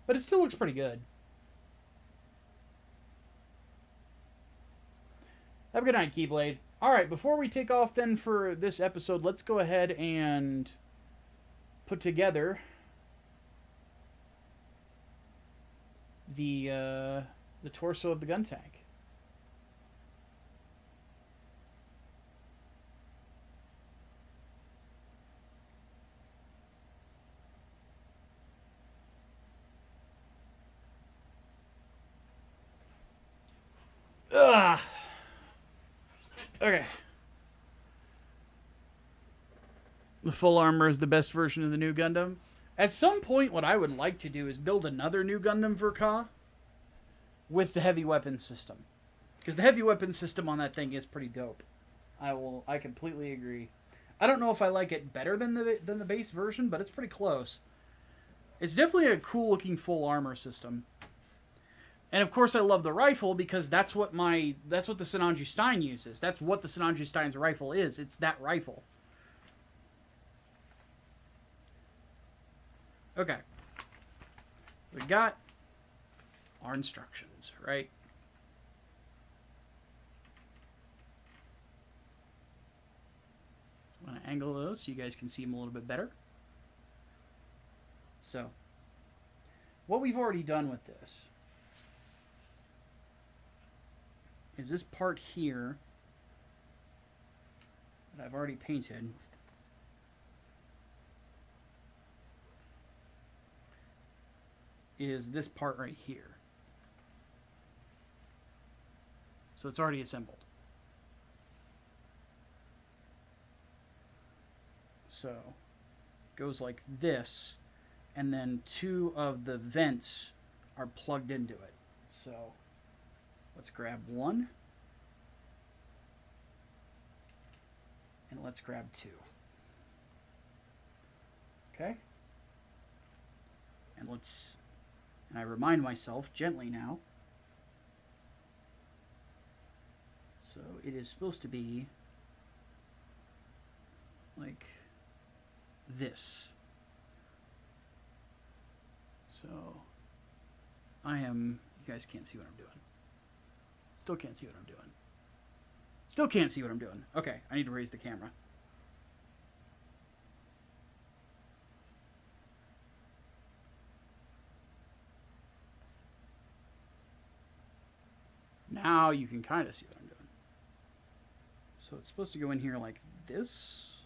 But it still looks pretty good. Have a good night, Keyblade. Alright, before we take off then for this episode, let's go ahead and put together the torso of the Guntank. Ugh. Okay. The full armor is the best version of the new Gundam. At some point, what I would like to do is build another new Gundam for Ka with the heavy weapon system. Because the heavy weapon system on that thing is pretty dope. I completely agree. I don't know if I like it better than the base version, but it's pretty close. It's definitely a cool looking full armor system. And of course I love the rifle because that's what the Sinanju Stein uses. That's what the Sinanju Stein's rifle is. It's that rifle. Okay. We got our instructions, right? I'm going to angle those so you guys can see them a little bit better. So, what we've already done with this is this part here that I've already painted is this part right here. So it's already assembled. So it goes like this, and then 2 of the vents are plugged into it. So let's grab 1, and let's grab 2. Okay? And I remind myself gently now. So it is supposed to be like this. So you guys can't see what I'm doing. Still can't see what I'm doing. Still can't see what I'm doing. Okay, I need to raise the camera. Now you can kind of see what I'm doing. So it's supposed to go in here like this.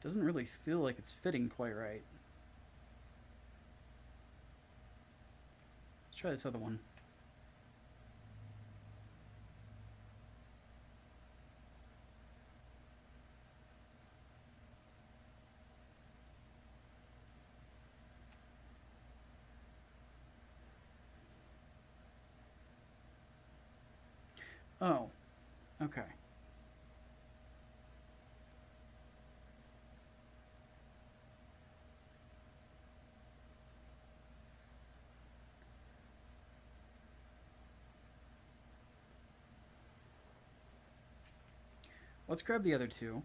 Doesn't really feel like it's fitting quite right. Let's try this other one. Oh, okay. Let's grab the other 2.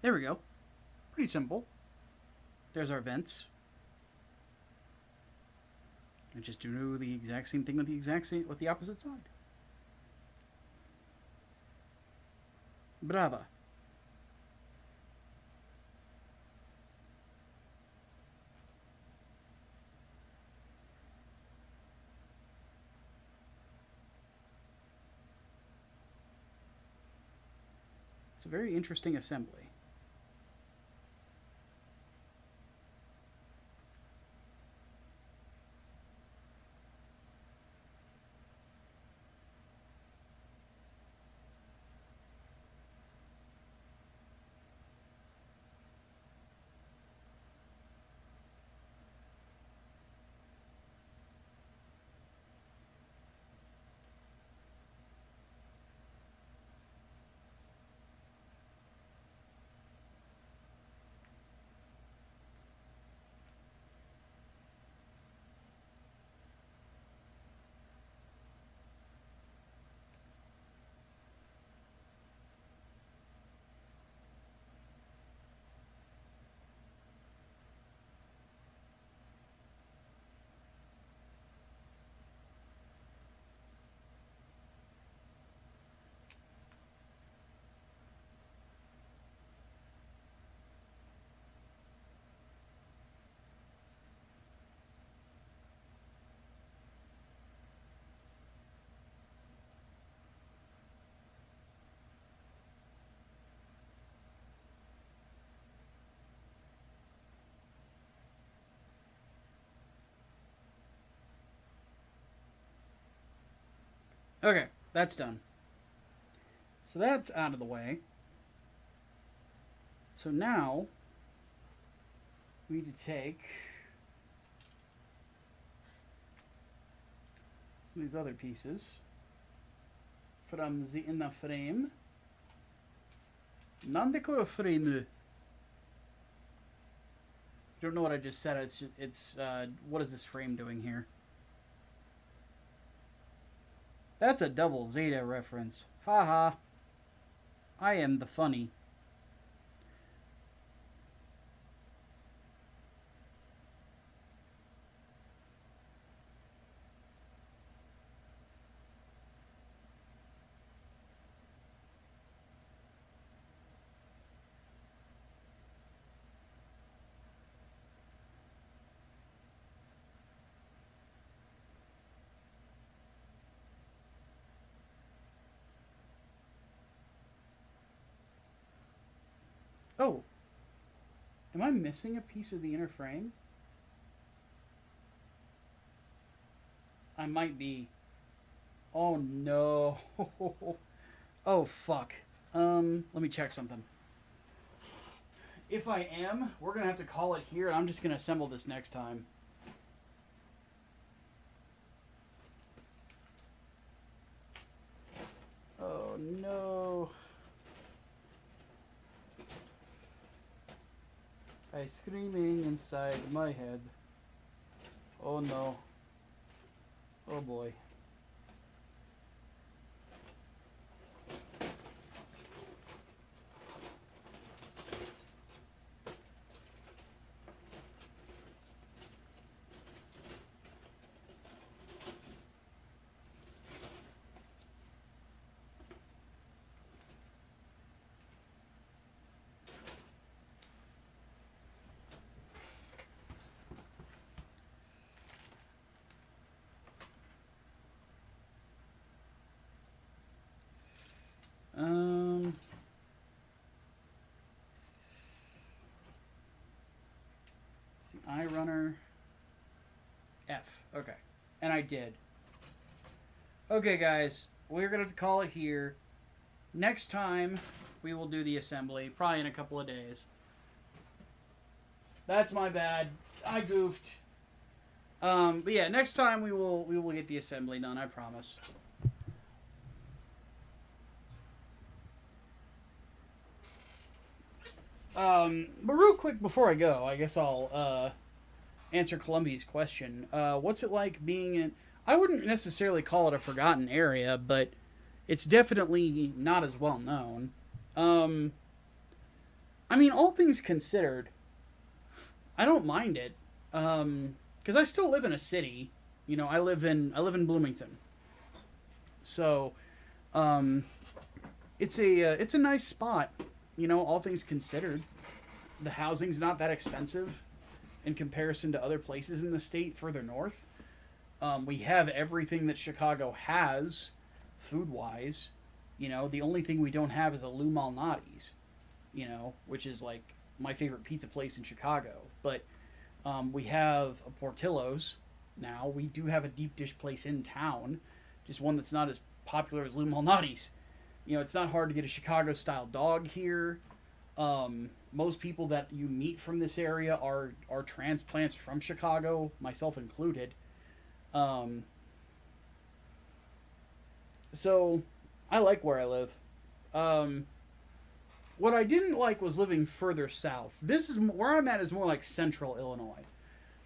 There we go. Pretty simple. There's our vents. And just do the exact same thing with the opposite side. Brava. It's a very interesting assembly. Okay, that's done. So that's out of the way. So now we need to take some of these other pieces from the inner frame. Non-decor frame. You don't know what I just said. It's what is this frame doing here? That's a double Zeta reference. Haha. I am the funny. Oh. Am I missing a piece of the inner frame? I might be. Oh no. Oh fuck. Let me check something. If I am, we're gonna have to call it here, and I'm just gonna assemble this next time. Oh no. I'm screaming inside my head. Oh no. Oh boy. I runner F. Okay. And I did. Okay, guys. We're going to call it here. Next time, we will do the assembly. Probably in a couple of days. That's my bad. I goofed. But yeah, next time we will get the assembly done. I promise. But real quick before I go, I guess I'll answer Columbia's question. What's it like being in... I wouldn't necessarily call it a forgotten area, but it's definitely not as well known. I'm I mean, all things considered, I don't mind it. Because I still live in a city. You know, I live in Bloomington. So, it's a nice spot. You know, all things considered, the housing's not that expensive in comparison to other places in the state further north. We have everything that Chicago has, food-wise. You know, the only thing we don't have is a Lou Malnati's, you know, which is like my favorite pizza place in Chicago. But we have a Portillo's now. We do have a deep dish place in town, just one that's not as popular as Lou Malnati's. You know, it's not hard to get a Chicago-style dog here. Most people that you meet from this area are transplants from Chicago, myself included. So, I like where I live. What I didn't like was living further south. This is where I'm at is more like central Illinois.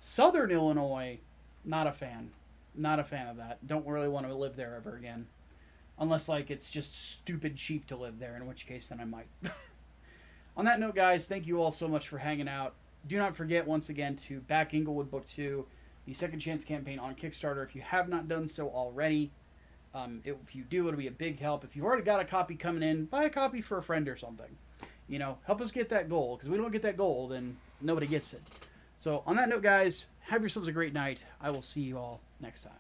Southern Illinois, not a fan. Not a fan of that. Don't really want to live there ever again. Unless, like, it's just stupid cheap to live there, in which case then I might. On that note, guys, thank you all so much for hanging out. Do not forget, once again, to back Englewood Book 2, the Second Chance campaign on Kickstarter, if you have not done so already. If you do, it'll be a big help. If you've already got a copy coming in, buy a copy for a friend or something. You know, help us get that goal, because we don't get that goal, then nobody gets it. So, on that note, guys, have yourselves a great night. I will see you all next time.